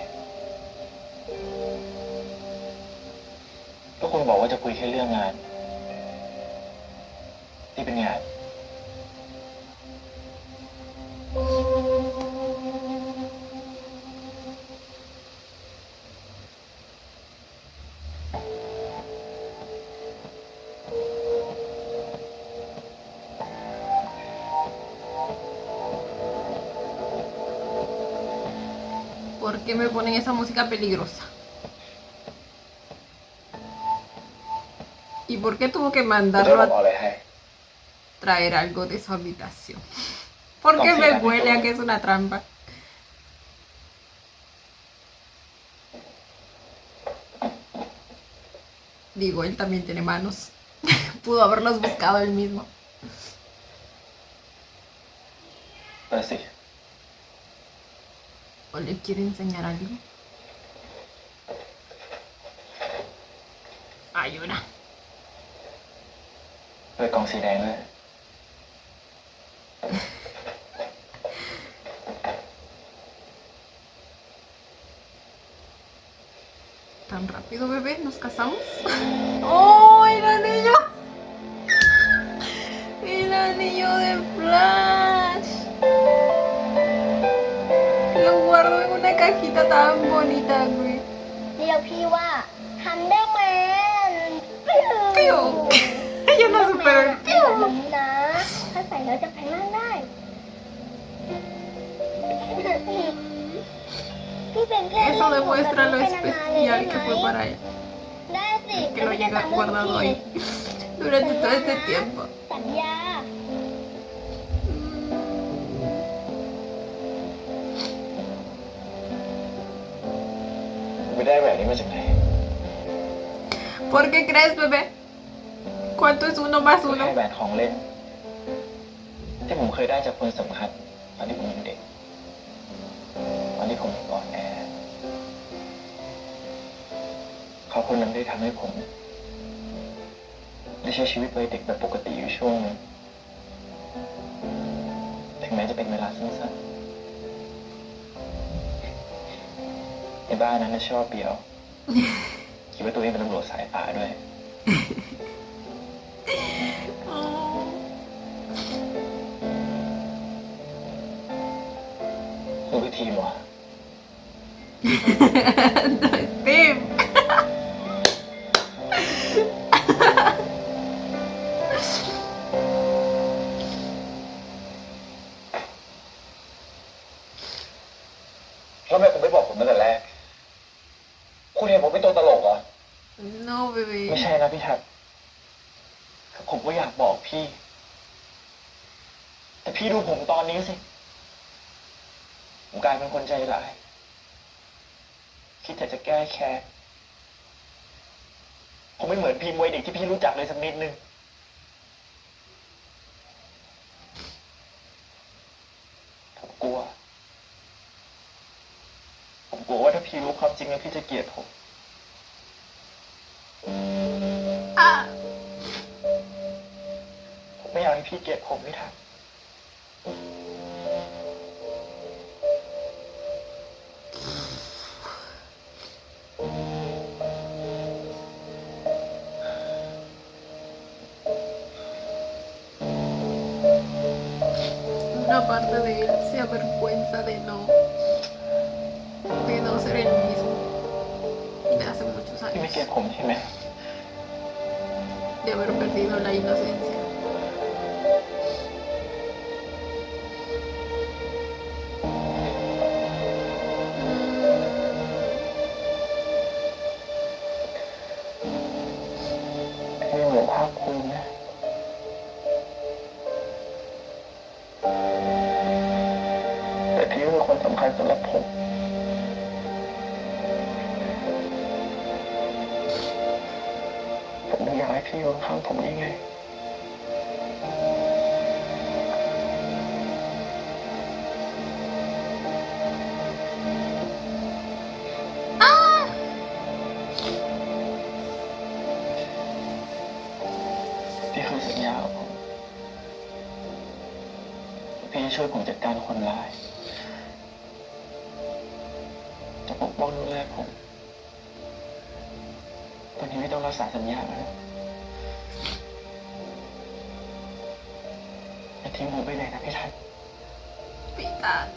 ก็คุณบอกว่าจะคุยแค่เรื่องงานที่เป็นงาน ¿Por qué me ponen esa música peligrosa? ¿Y por qué tuvo que ผมจะ mandarlo บอก a อะไรให้ traer algo de su habitación? Porque me huele a que es una trampa. Digo, él también tiene manos. Pudo haberlos buscado él mismo. เปิดสิ ¿O le quiere enseñar algo? Hay una. เปิดกล่องสีแดงเลย ¿Tan rápido, bebé? ¿Nos casamos? ¡Oh, el anillo! El anillo de Flash. Lo guardo en una cajita tan bonita, güey. เรียกพี่ว่าทันเดอร์แมน Tío. Yo no supero el เกี่ยว tío. แบบนี้นะ ถ้าใส่แล้วจะแพงมากได้ พี่เป็นแค่ Eso demuestra lo especial que fue para él. ได้สิ Que lo llega guardado ahí. Durante todo este tiempo. สัญญา ไปได้แหวนนี้มาจากไหน ¿Por qué crees, bebé? ¿Cuánto es uno más แค่ uno? แหวนของเล่น ที่ผมเคยได้จากคนสำคัญตอนที่ผมยังเด็ก ตอนที่ผมยังอ่อนแอเขาคนนั้นได้ทำให้ผม ได้ใช้ชีวิตวัยเด็กแบบปกติอยู่ช่วงนึงถึงแม้จะเป็นเวลาสั้นๆในบ้านนั้นน่ะชอบเปียวคิดว่าตัวเองเป็นตำรวจสายป่าด้วย คุณคือทีมวะ Steve. แล้วทำไมคุณไม่บอกผมตั้งแต่แรก คุณเห็นผมเป็นตัวตลกเหรอ No, ไม่ bebé. ใช่นะพี่ทัศน์คือผมก็อยากบอกพี่ แต่พี่ดูผมตอนนี้สิ ผมกลายเป็นคนใจร้าย คิดแต่จะแก้แค้นผมไม่เหมือนพีมวยเด็กที่พี่รู้จักเลยสักนิดนึง ผมกลัวว่าถ้าพี่รู้ความจริงแล้วพี่จะเกลียดผม Ah. อยากให้พี่เกลียดผมไม่ทัน Una parte de él se avergüenza de no ser el mismo de hace muchos พี่ไม่ años, เกลียดผมใช่ไหม de haber perdido la inocencia. พี่เหมือนภาคภูมินะ แต่พี่คือคนสำคัญสำหรับผม ผมไม่อยากให้พี่อยู่ข้างผมยังไง พี่เคยสัญญากับผมพี่จะช่วยผมจัดการคนร้ายจะปกป้องดูแลผมตอนนี้ไม่ต้องรักษาสัญญาแล้วอย่าทิ้งผมไปเลยนะพี่ทัน Pitan.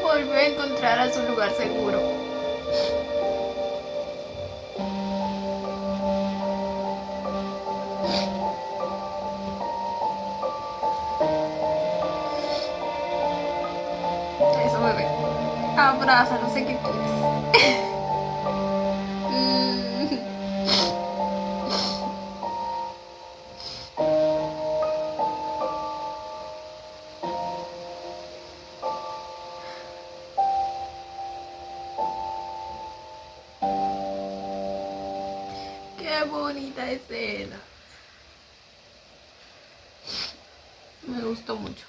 Volvió a encontrar a su lugar seguro. Eso, bebé. Abrázalo, sé que quieres. Qué bonita escena. Me gustó mucho.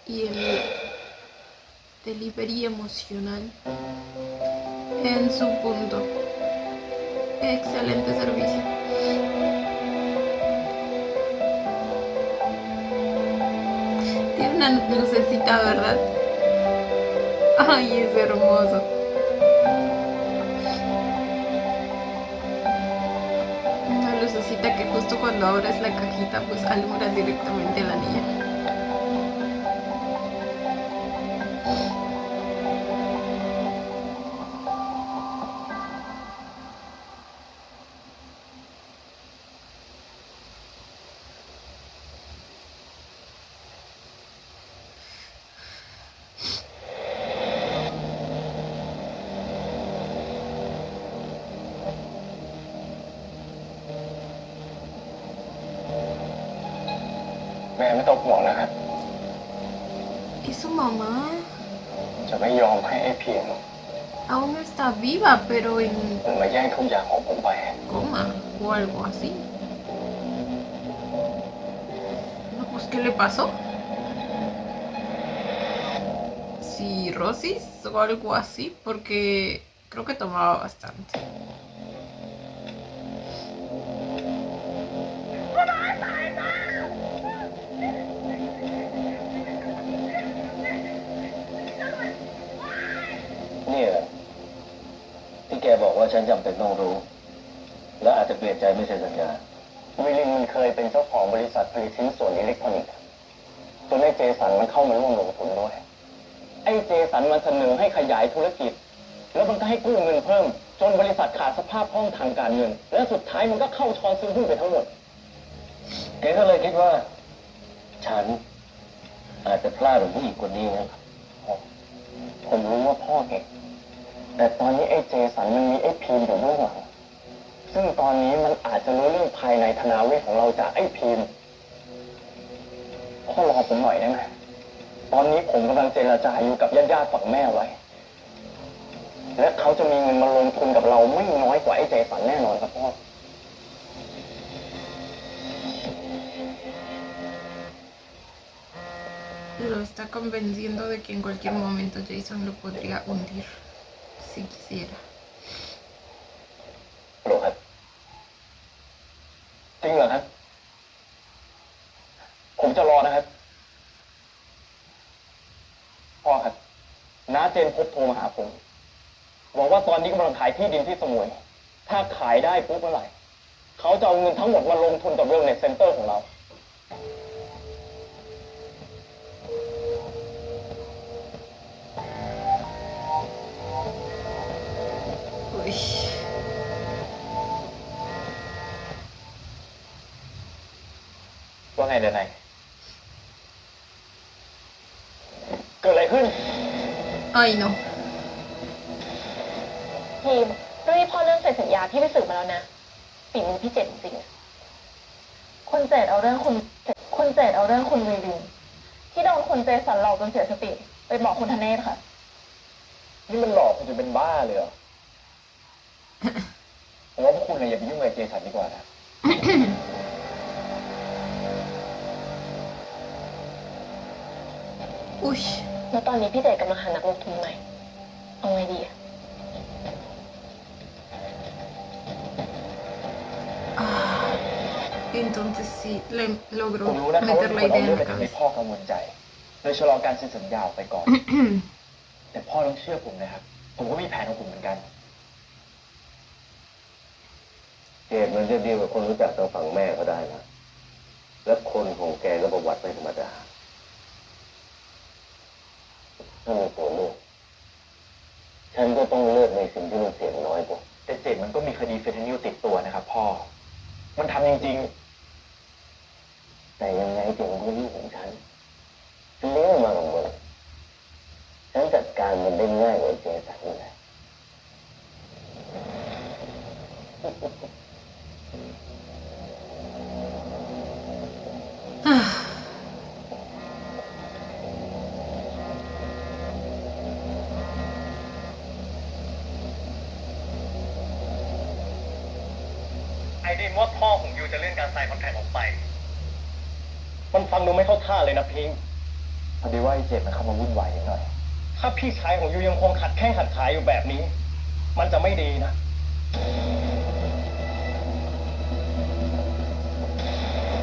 Y el delivery emocional en su punto. Excelente servicio. Tiene una lucecita, ¿verdad? Ay, es hermoso. Una lucecita que justo cuando abres la cajita pues alumbra directamente a la niña. Mẹ ไม่ต้องห่วงนะครับ ¿Y su mamá? จะไม่ยอมให้ไอ้เพียง Aún está viva, pero en มันมาแย่งทุกอย่างของผมไป coma o algo así. No, pues, ¿qué le pasó? Cirrosis o algo así, porque creo que tomaba bastante. Nè, ที่แกบอกว่าฉันจำเป็นต้องรู้ และอาจจะเปลี่ยนใจไม่เซ็นสัญญาวิลินมันเคยเป็นเจ้าของบริษัทผลิตชิ้นส่วนอิเล็กทรอนิกส์จนไอ้เจสันมันเข้ามาร่วมลงทุนด้วย ไอ้เจสันมันเสนอให้ขยายธุรกิจ แล้วมันก็ให้กู้เงินเพิ่ม จนบริษัทขาดสภาพคล่องทางการเงิน และสุดท้ายมันก็เข้าช้อนซื้อหุ้นไปทั้งหมดแกก็เลยคิดว่า ฉันอาจจะพลาดกับผู้หญิงคนนี้นะครับผมรู้ว่าพ่อเก่งแต่ตอนนี้ไอ้เจสันมันมีไอ้พีมอยู่เบื้องหลังซึ่งตอนนี้มันอาจจะรู้เรื่องภายในธนาเวทของเราจากไอ้พีมพ่อรอผมหน่อยได้ไหมตอนนี้ผมกำลังเจรจาอยู่กับญาติๆฝั่งแม่ไว้และเขาจะมีเงินมาลงทุนกับเราไม่น้อยกว่าไอ้เจสันแน่นอนครับพ่อ Lo está convenciendo de que en cualquier momento Jason lo podría hundir si quisiera. ฮัลโหลครับจริงเหรอครับผมจะรอนะครับพ่อครับน้าเจนพบโทรมาหาผมบอกว่าตอนนี้กำลังขายที่ดินที่สมุยถ้าขายได้ปุ๊บเมื่อไหร่เขาจะเอาเงินทั้งหมดมาลงทุนกับเวลเนสเซ็นเตอร์ของเรา Uy. ว่าไงเดนายเกิดอะไรขึ้น Ay, no. ทีมเรื่องที่พ่อเรื่องเซ็นสัญญาพี่ไปสืบมาแล้วนะฝีมือพี่เจ็ดจริงๆคุณเจดเอาเรื่องคุณวีวินที่โดนคุณเจสันหลอกจนเสียสติไปบอกคุณธเนศค่ะ นี่มันหลอกคุณจะเป็นบ้าเลยเหรอ ผมว่าพวกคุณอย่าไปยุ่งกับเจสันดีกว่านะ Uy. แล้วตอนนี้พี่เจดกำลังหานักลงทุนใหม่เอาไงดีอะ Ah, entonces sí, le ผม logró รู้นะครับว่า meter มี la คนเอา idea เรื่อ en งไป la ทำให้ cabeza. พ่อกังวลใจเลยชะลอการเซ็นสัญญาออกไปก่อน แต่พ่อต้องเชื่อผมนะครับ ผมก็มีแผนของผมเหมือนกัน เหตุมันจะดีกว่าคนรู้จักทางฝั่งแม่ก็ได้นะและคนของแกก็ประวัติไม่ธรรมดาถ้ามีตัวเลือกฉันก็ต้องเลือกในสิ่งที่มันเสี่ยงน้อยกว่า แต่เจดมันก็มีคดีเฟนทานิลติดตัวนะครับพ่อ มันทำจริง แต่ยังไงเจมันก็ลูกของฉันฉันเลี้ยงมากับมึงฉันจัดการมันได้ง่ายกว่าเจสันเลย Ah, ๆ ไอ้ดิมว่าพ่อของยูจะเลื่อนการไซน์คอนแทคออกไป มันฟังดูไม่เข้าท่าเลยนะพิงค์พอดีว่าไอ้เจดมันเข้ามาวุ่นวายนิดหน่อย ถ้าพี่ชายของยูยังคงขัดแข้งขัดขาอยู่แบบนี้ มันจะไม่ดีนะ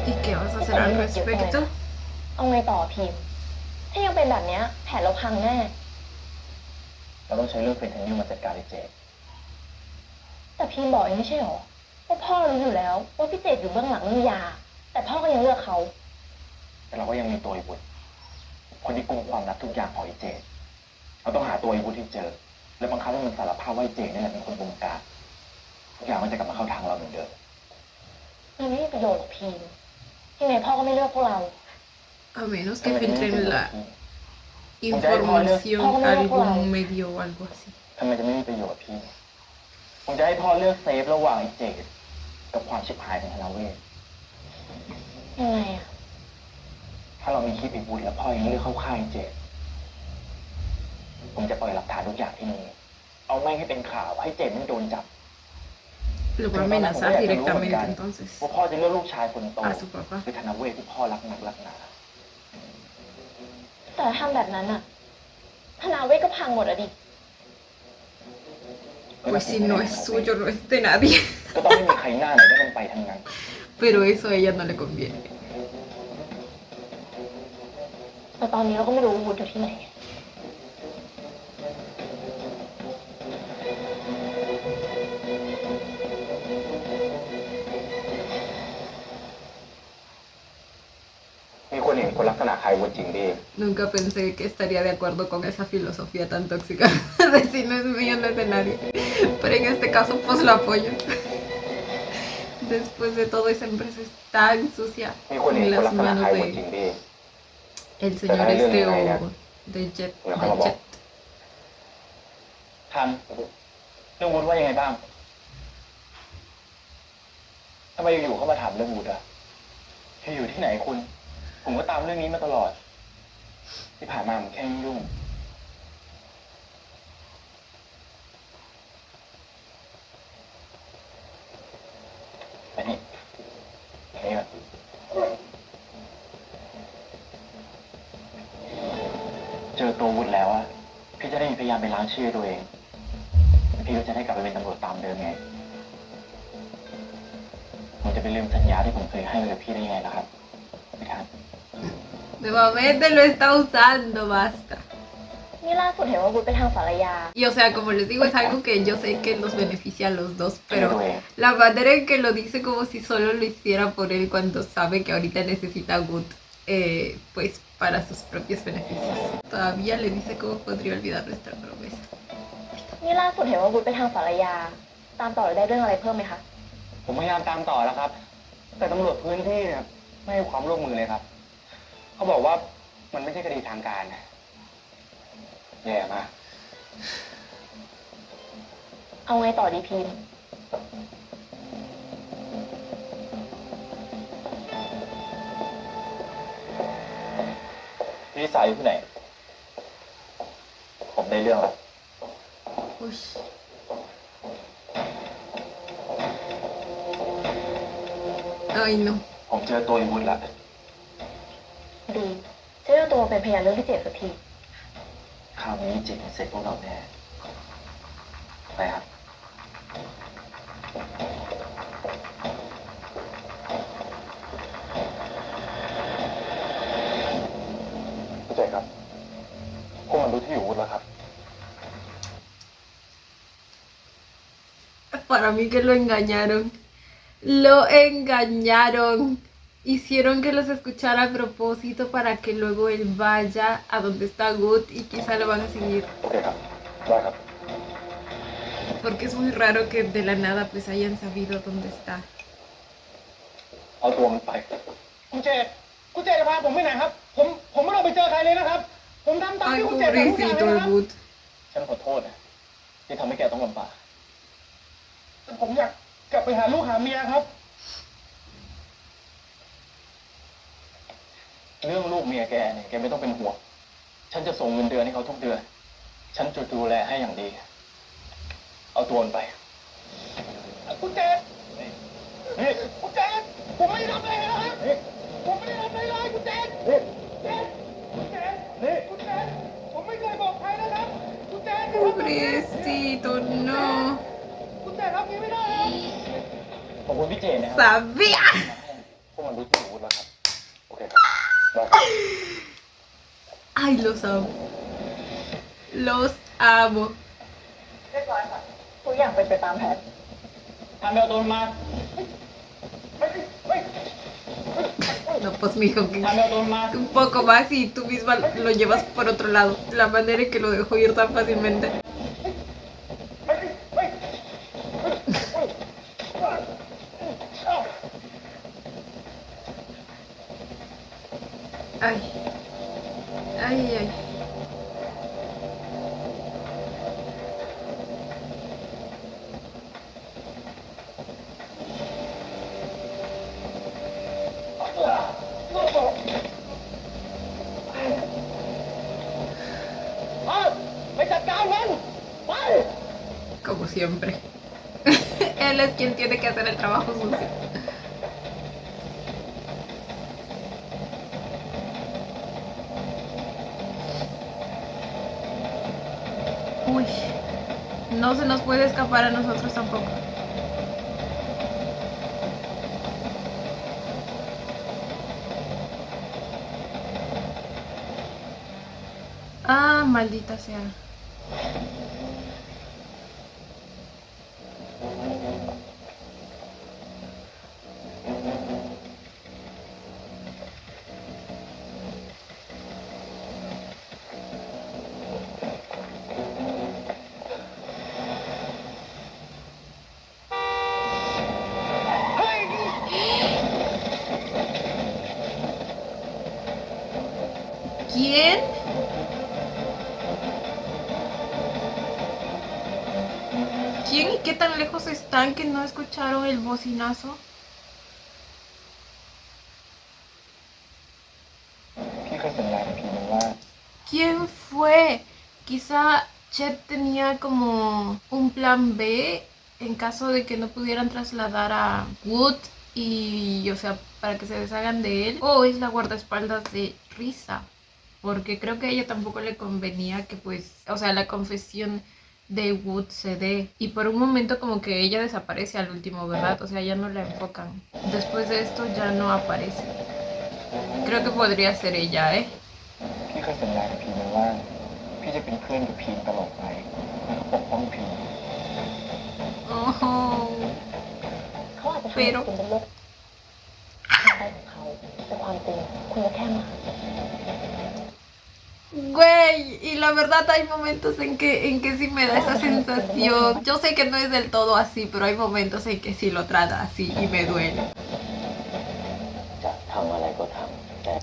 ¿y qué vas a hacer al respecto? เอาไงต่อพิมถ้ายังเป็นแบบเนี้ยแผนเราพังแน่ เราต้องใช้เรื่องเฟนทานิลมาจัดการไอ้เจด แต่พิมบอกเองไม่ใช่หรอว่าพ่อรู้อยู่แล้วว่าพี่เจดอยู่เบื้องหลังเรื่องยา แต่พ่อก็ยังเลือกเขา แต่เราก็ยังมีตัวไอ้บุตรคนที่กุมความลับทุกอย่างของไอ้เจดเราต้องหาตัวไอ้บุตรที่เจอ และบังคับให้มันสารภาพว่าไอ้เจดนี่แหละเป็นคนบงการทุกอย่างมันจะกลับมาเข้าทางเราเหมือนเดิม มันไม่มีประโยชน์หรอกพิมยังไงพ่อก็ไม่เลือกพวกเรา A menos que filtren la información a algún medio o algo así. ทำไมจะไม่มีประโยชน์พี่ ผมจะให้พ่อเลือกเซฟระหว่างไอ้เจดกับความชิบหายของธนาเวศ ยังไงอะ ถ้าเรามีคลิปไอ้บุตรแล้วพ่อยังเลือกเข้าข้างไอ้เจดผมจะปล่อยหลักฐานทุกอย่างที่มีเอาไม่ให้เป็นข่าวให้เจดไม่โดนจับ Lo va a amenazar directamente entonces ว่าพ่อจะเลือกลูกชายคนโต a su papá. คือธนาเวศที่พ่อรักหนักรักหนา แต่ถ้าทำแบบนั้นอะธนาเวทก็พังหมดอะดิ Pues si no es suyo, no es de nadie. ก็ต้องไม่มีใครหน้าไหนได้มันไปทั้งนั้น Pero eso a ella no le conviene. แต่ตอนนี้เราก็ไม่รู้ว่าวุฒิอยู่ที่ไหน มีคนเห็นคนลักษณะคล้ายวุฒิจริงดิ Nunca pensé que estaría de acuerdo con esa filosofía tan tóxica de si no es mío, no es de nadie. Pero en este caso, pues lo apoyo. Después de todo, esa empresa es tan sucia มีคนเห็น en คนลั las กษณะค manos ล้ายวุฒิจริง de ดิ el señor este o de Jet. De Jet. ทันเรื่องวุฒิว่ายังไงบ้างทำไมอยู่ๆเข้ามาถามเรื่องวุฒิอะที่อยู่ที่ไหนคุณ ผมก็ตามเรื่องนี้มาตลอด ที่ผ่านมาผมแค่ยุ่งไปนี่ไปนี่ก่อน ตัววุฒิแล้วอะพี่จะได้พยายามไปล้างชื่อตัวเองพี่ก็จะได้กลับไปเป็นตำรวจตามเดิมไงผมจะไปลืมสัญญาที่ผมเคยให้ไว้กับพี่ได้ยังไงล่ะครับไม่ทัน Nuevamente lo está usando, basta. นี่ล่าสุดเห็นว่าวุฒิไปทางสารยา Y o sea, como les digo, es algo que yo sé que los beneficia a los dos, pero la manera en que lo dice como si solo lo hiciera por él cuando sabe que ahorita necesita a Wood, pues para sus propios beneficios. Todavía le dice cómo podría olvidar nuestra promesa. นี่ล่าสุดเห็นว่าวุฒิไปทางสารยา ตามต่อได้เรื่องอะไรเพิ่มไหมคะ ผมพยายามตามต่อแล้วครับ แต่ตำรวจพื้นที่เนี่ยไม่ให้ความร่วมมือเลยครับ เขาบอกว่ามันไม่ใช่คดีทางการแย่มาก เอาไงต่อดีพีม พี่สายอยู่ที่ไหน ผมได้เรื่องแล้ว Uy. Ay, no. ผมเจอตัวอีวุฒิแล้ว ดีจะได้เอาตัวเป็นพยานเรื่องพิเศษสักที คราวนี้จริงเสร็จพวกเราแน่ไปครับ พี่เจครับ พวกมันรู้ที่อยู่วุฒิแล้วครับ Para mí que lo engañaron. Lo engañaron. Hicieron que los escuchara a propósito para que luego él vaya a donde está Wood y quizá lo van a seguir. โอเคครับ ได้ครับ Porque es muy raro que de la nada pues hayan sabido dónde está. เอาตัวมันไป คุณเจจะพาผมไปไหนครับ ผมไม่ต้องไปเจอใครเลยนะครับ ผมทำตาม Ay, ที่คุณเจบอกทุกอย่างเลย pobrecito el นะครับ Wood. ฉันขอโทษนะที่ทำให้แกต้องลำบาก ผมอยากกลับไปหาลูกหาเมียครับ เรื่องลูกเมียแกเนี่ยแกไม่ต้องเป็นห่วง ฉันจะส่งเงินเดือนให้เขาทุกเดือน ฉันจะดูแลให้อย่างดี เอาตัวมันไป คุณเจนี่คุณเจผมไม่ได้ทำอะไรเลยนะครับผมไม่ได้ทำอะไรเลยคุณเจคุณเจผมไม่เคยบอกใครนะครับคุณเจ Pobrecito, no. คุณเจครับนี่ไม่ได้ครับ ขอบคุณพี่เจนะครับ Sabía. พวกมันรู้ที่อยู่วุฒิแล้วครับ โอเคครับ ได้ครับ Ay, los amo. Los amo. เรียบร้อยค่ะ ทุกอย่างเป็นไปตามแผน ทำเอาตัวมันมา No, pues mijo, que ทำเอาตัวมันมา un poco más y tú misma lo llevas por otro lado. La manera en que lo dejó ir tan fácilmente. Ay. Ay, ay. Como siempre. Él es quien tiene que hacer el trabajo sucio. Uy, no se nos puede escapar a nosotros tampoco. Ah, maldita sea. ¿Quién? ¿Quién y qué tan lejos están que no escucharon el bocinazo? พี่เคยสัญญากับพี่มันว่า ¿Quién fue? Quizá Chet tenía como un plan B en caso de que no pudieran trasladar a Wood y, o sea, para que se deshagan de él. O es la guardaespaldas de Risa. porque creo que a ella tampoco le convenía que pues, o sea, la confesión de Wood se dé. Y por un momento como que ella desaparece al último, ¿verdad? O sea, ya no la enfocan. Después de esto ya no aparece. Creo que podría ser ella, ¿eh? พี่เคยสัญญากับพีมไว้ว่าพี่จะเป็นเพื่อนกับพีมตลอดไปแล้วก็ปกป้องพีม Oh, เขาอาจจะทำให้คุณเป็นโรคอะไรของเขาแต่ความจริงคุณก็แค่หมา güey, y la verdad hay momentos en que sí me da esa sensación. Yo sé que no es del todo así, pero hay momentos en que sí lo trata así y me duele. จะทำอะไรก็ทำแต่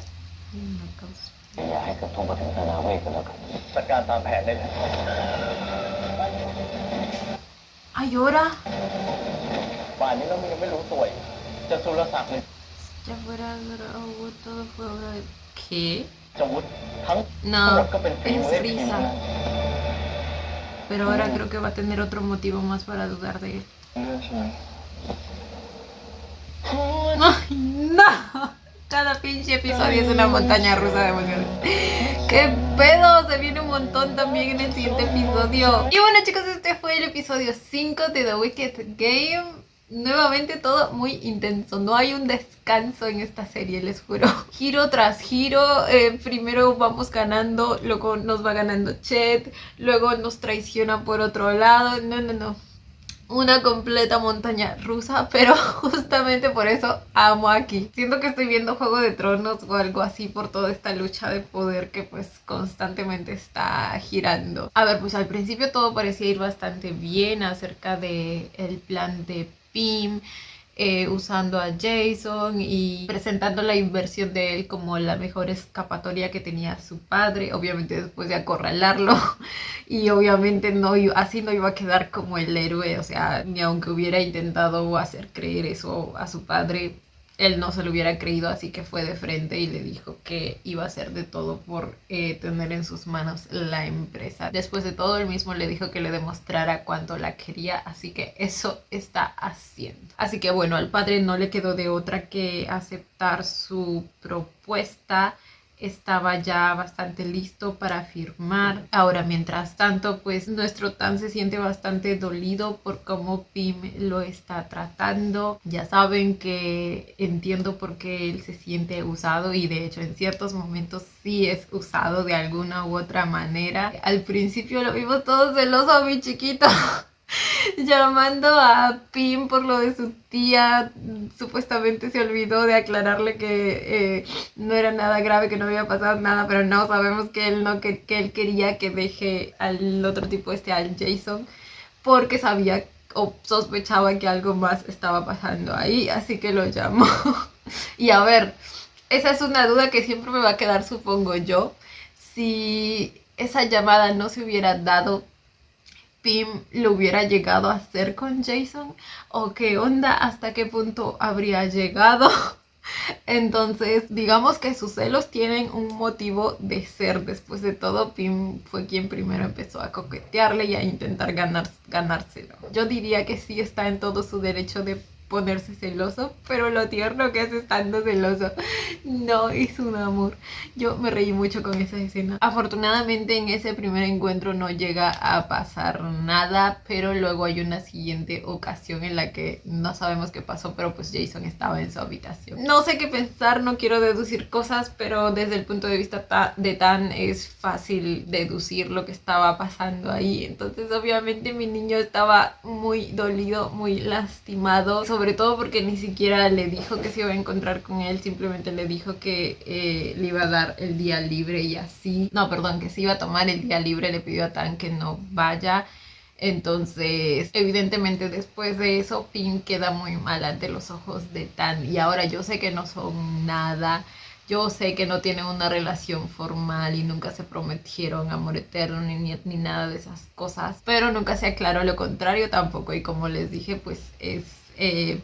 อย่าให้กระทบมาถึงธนาเวทก็แล้วกันจัดการตามแผนได้เลย Ay, ahora. ป่านนี้เรายังไม่รู้ตัวอีกจะสุรศักดิ์เลย Ya fuera Wood, todo fue obra de... ¿Qué? จะวุฒิทั้ง No, หมดก็เป็นฝีมือ es ให้พีม Frieza. นะ Pero ahora creo que va a tener otro motivo más para dudar de él. เรื่องใช่ไหม ¡Ay, no! Cada pinche episodio es una montaña rusa de emociones. ¡Qué pedo! Se viene un montón también en el siguiente episodio. Y bueno, chicos, este fue el episodio 5 de The Wicked Game. Nuevamente todo muy intenso. No hay un descanso en esta serie, les juro. Giro tras giro. Primero vamos ganando, luego nos va ganando Chet, luego nos traiciona por otro lado. No. Una completa montaña rusa, pero justamente por eso amo aquí. Siento que estoy viendo Juego de Tronos o algo así por toda esta lucha de poder que pues constantemente está girando. A ver, pues al principio todo parecía ir bastante bien acerca de el plan de Pym, usando a Jason y presentando la inversión de él como la mejor escapatoria que tenía su padre, obviamente después de acorralarlo. Y obviamente así no iba a quedar como el héroe, o sea, ni aunque hubiera intentado hacer creer eso a su padre, él no se lo hubiera creído, así que fue de frente y le dijo que iba a hacer de todo por tener en sus manos la empresa. Después de todo, él mismo le dijo que le demostrara cuánto la quería, así que eso está haciendo. Así que bueno, al padre no le quedó de otra que aceptar su propuesta. Estaba ya bastante listo para firmar. Ahora, mientras tanto, pues nuestro Tan se siente bastante dolido por cómo Pym lo está tratando. Ya saben que entiendo por qué él se siente usado y de hecho en ciertos momentos sí es usado de alguna u otra manera. Al principio lo vimos todos celoso, mi chiquito. Llamando a Pym por lo de su tía, supuestamente se olvidó de aclararle que no era nada grave, que no había pasado nada, pero no, sabemos que él no, que él quería que deje al otro tipo al Jason, porque sabía o sospechaba que algo más estaba pasando ahí, así que lo llamó. Y a ver, esa es una duda que siempre me va a quedar, supongo yo, si esa llamada no se hubiera dado, Pym lo hubiera llegado a hacer con Jason, o qué onda, hasta qué punto habría llegado. Entonces, digamos que sus celos tienen un motivo de ser. Después de todo, Pym fue quien primero empezó a coquetearle y a intentar ganárselo. Yo diría que sí está en todo su derecho de ponerse celoso, pero lo tierno que es estando celoso, no, es un amor. Yo me reí mucho con esa escena. Afortunadamente en ese primer encuentro no llega a pasar nada, pero luego hay una siguiente ocasión en la que no sabemos qué pasó, pero pues Jason estaba en su habitación. No sé qué pensar, no quiero deducir cosas, pero desde el punto de vista de Tan es fácil deducir lo que estaba pasando ahí. Entonces obviamente mi niño estaba muy dolido, muy lastimado, sobre todo porque ni siquiera le dijo que se iba a encontrar con él, simplemente le dijo que le iba a dar el día libre y así. No, perdón, que se iba a tomar el día libre, le pidió a Tan que no vaya. Entonces, evidentemente después de eso, Pym queda muy mal ante los ojos de Tan. Y ahora yo sé que no son nada. Yo sé que no tienen una relación formal y nunca se prometieron amor eterno ni nada de esas cosas. Pero nunca se aclaró lo contrario tampoco. Y como les dije, pues es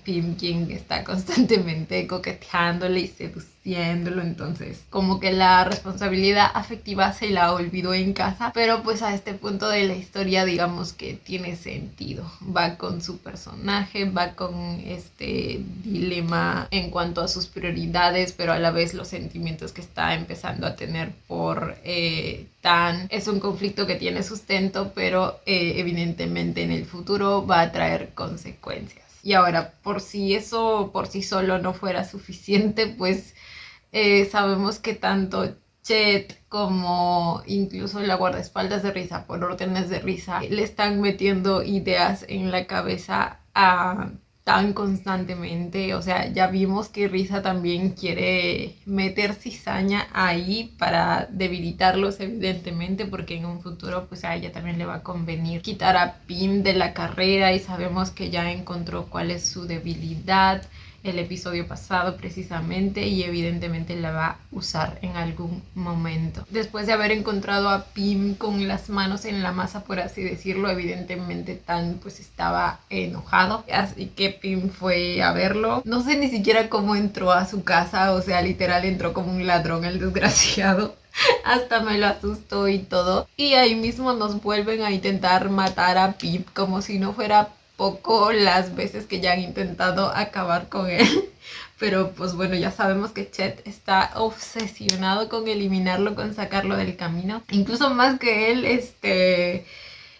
Pim quien está constantemente coqueteándole y seduciéndolo, entonces como que la responsabilidad afectiva se la olvidó en casa, pero pues a este punto de la historia digamos que tiene sentido, va con su personaje, va con este dilema en cuanto a sus prioridades, pero a la vez los sentimientos que está empezando a tener por Tan. Es un conflicto que tiene sustento, pero evidentemente en el futuro va a traer consecuencias. Y ahora, por si eso por sí solo no fuera suficiente, pues sabemos que tanto Chet como incluso la guardaespaldas de Risa, por órdenes de Risa, le están metiendo ideas en la cabeza a Tan constantemente. O sea, ya vimos que Risa también quiere meter cizaña ahí para debilitarlos, evidentemente, porque en un futuro pues a ella también le va a convenir quitar a Pim de la carrera, y sabemos que ya encontró cuál es su debilidad el episodio pasado precisamente, y evidentemente la va a usar en algún momento. Después de haber encontrado a Pim con las manos en la masa, por así decirlo, evidentemente Tan pues estaba enojado, así que Pim fue a verlo. No sé ni siquiera cómo entró a su casa, o sea, literal entró como un ladrón el desgraciado. Hasta me lo asustó y todo. Y ahí mismo nos vuelven a intentar matar a Pim, como si no fuera poco las veces que ya han intentado acabar con él. Pero pues bueno, ya sabemos que Chet está obsesionado con eliminarlo, con sacarlo del camino. Incluso más que él,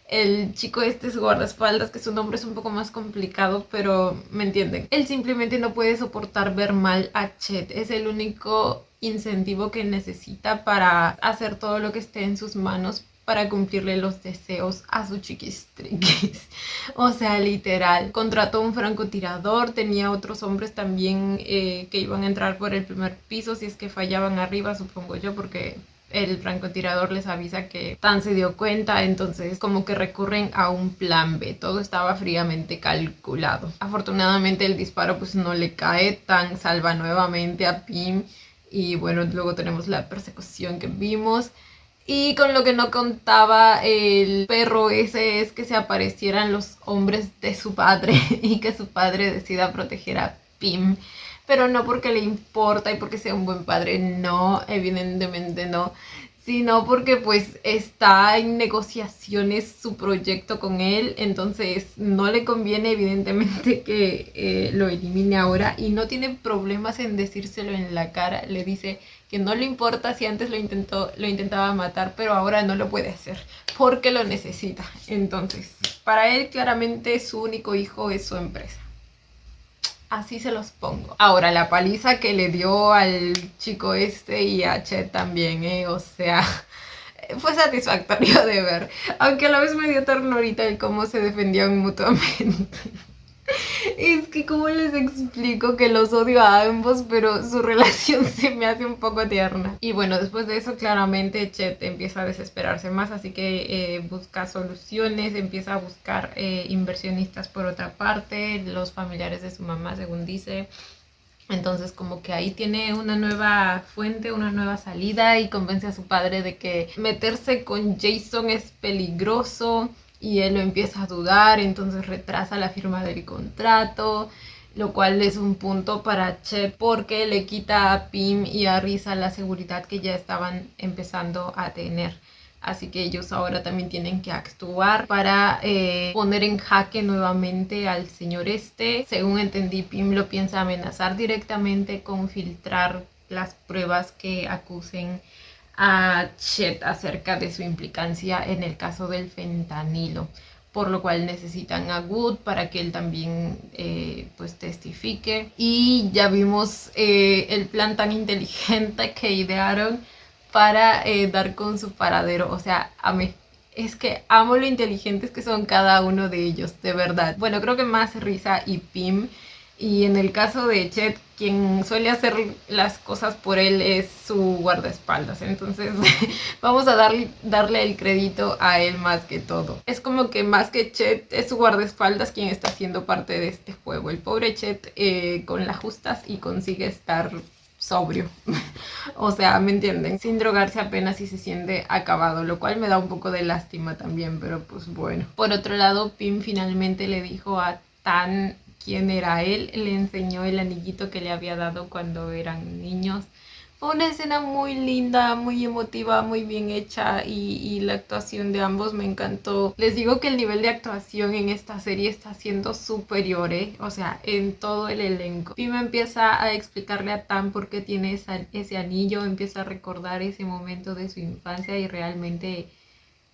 el chico su guardaespaldas, que su nombre es un poco más complicado, pero me entienden. Él simplemente no puede soportar ver mal a Chet. Es el único incentivo que necesita para hacer todo lo que esté en sus manos para cumplirle los deseos a su chiquistriquis. O sea, literal, contrató un francotirador, tenía otros hombres también que iban a entrar por el primer piso si es que fallaban arriba, supongo yo, porque el francotirador les avisa que Tan se dio cuenta, entonces como que recurren a un plan B. Todo estaba fríamente calculado. Afortunadamente el disparo pues no le cae, Tan salva nuevamente a Pim, y bueno, luego tenemos la persecución que vimos. Y con lo que no contaba el perro ese es que se aparecieran los hombres de su padre y que su padre decida proteger a Pim. Pero no porque le importa y porque sea un buen padre, no, evidentemente no. Sino porque pues está en negociaciones su proyecto con él, entonces no le conviene evidentemente que lo elimine ahora, y no tiene problemas en decírselo en la cara. Le dice que no le importa si antes lo intentaba matar, pero ahora no lo puede hacer porque lo necesita. Entonces, para él claramente su único hijo es su empresa. Así se los pongo. Ahora, la paliza que le dio al chico y a Chet también, o sea, fue satisfactorio de ver. Aunque a la vez me dio ternurita el cómo se defendían mutuamente. Es que como les explico que los odio a ambos, pero su relación se me hace un poco tierna. Y bueno, después de eso claramente Chet empieza a desesperarse más, así que busca soluciones, empieza a buscar inversionistas por otra parte, los familiares de su mamá según dice. Entonces como que ahí tiene una nueva fuente, una nueva salida, y convence a su padre de que meterse con Jason es peligroso. Y él lo empieza a dudar, entonces retrasa la firma del contrato, lo cual es un punto para Chet porque le quita a Pim y a Risa la seguridad que ya estaban empezando a tener. Así que ellos ahora también tienen que actuar para poner en jaque nuevamente al señor Según entendí, Pim lo piensa amenazar directamente con filtrar las pruebas que acusen a Chet acerca de su implicancia en el caso del fentanilo, por lo cual necesitan a Wood para que él también pues testifique. Y ya vimos el plan tan inteligente que idearon para dar con su paradero. O sea, es que amo lo inteligentes que son cada uno de ellos, de verdad. Bueno, creo que más Risa y Pim. Y en el caso de Chet, quien suele hacer las cosas por él es su guardaespaldas. Entonces vamos a darle el crédito a él más que todo. Es como que más que Chet, es su guardaespaldas quien está siendo parte de este juego. El pobre Chet con las justas y consigue estar sobrio. O sea, ¿me entienden? Sin drogarse apenas y se siente acabado, lo cual me da un poco de lástima también, pero pues bueno. Por otro lado, Pim finalmente le dijo a Tan quién era él. Le enseñó el anillito que le había dado cuando eran niños. Fue una escena muy linda, muy emotiva, muy bien hecha y la actuación de ambos me encantó. Les digo que el nivel de actuación en esta serie está siendo superior, o sea, en todo el elenco. Pim empieza a explicarle a Tam por qué tiene ese anillo, empieza a recordar ese momento de su infancia y realmente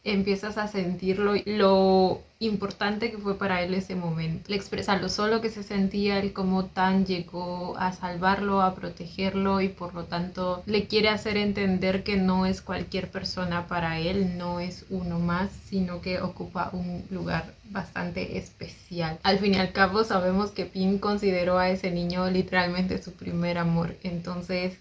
empiezas a sentir lo importante que fue para él ese momento. Le expresa lo solo que se sentía, el cómo Tan llegó a salvarlo, a protegerlo y por lo tanto le quiere hacer entender que no es cualquier persona para él, no es uno más, sino que ocupa un lugar bastante especial. Al fin y al cabo sabemos que Pim consideró a ese niño literalmente su primer amor, entonces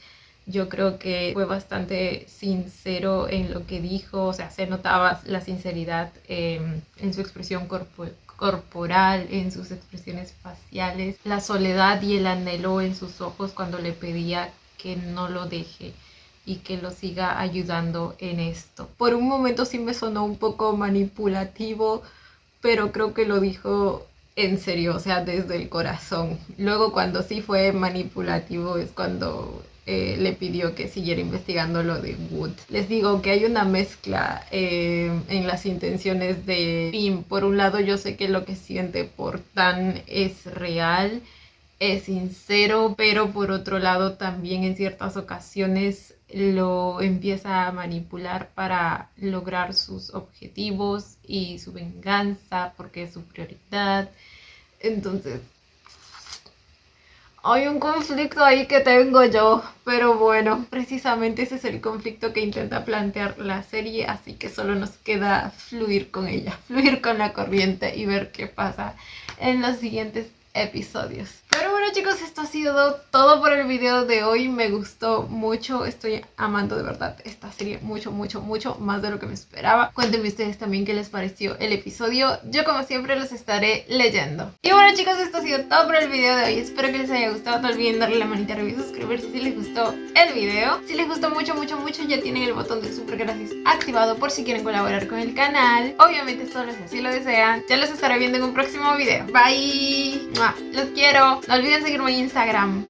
yo creo que fue bastante sincero en lo que dijo, o sea, se notaba la sinceridad en su expresión corporal, en sus expresiones faciales, la soledad y el anhelo en sus ojos cuando le pedía que no lo deje y que lo siga ayudando en esto. Por un momento sí me sonó un poco manipulativo, pero creo que lo dijo en serio, o sea, desde el corazón. Luego cuando sí fue manipulativo es cuando le pidió que siguiera investigando lo de Wood. Les digo que hay una mezcla en las intenciones de Pim. Por un lado yo sé que lo que siente por Tan es real, es sincero, pero por otro lado también en ciertas ocasiones lo empieza a manipular para lograr sus objetivos y su venganza porque es su prioridad. Entonces hay un conflicto ahí que tengo yo, pero bueno, precisamente ese es el conflicto que intenta plantear la serie, así que solo nos queda fluir con ella, fluir con la corriente y ver qué pasa en los siguientes episodios. Pero bueno chicos, esto ha sido todo por el video de hoy. Me gustó mucho, estoy amando de verdad esta serie mucho, mucho, mucho más de lo que me esperaba. Cuéntenme ustedes también qué les pareció el episodio. Yo como siempre los estaré leyendo. Y bueno chicos, esto ha sido todo por el video de hoy. Espero que les haya gustado. No olviden darle la manita arriba y suscribirse si les gustó el video. Si les gustó mucho, mucho, mucho, ya tienen el botón de super gracias activado por si quieren colaborar con el canal. Obviamente solo si así lo desean. Ya los estaré viendo en un próximo video. Bye. Los quiero. No olviden seguirme en Instagram.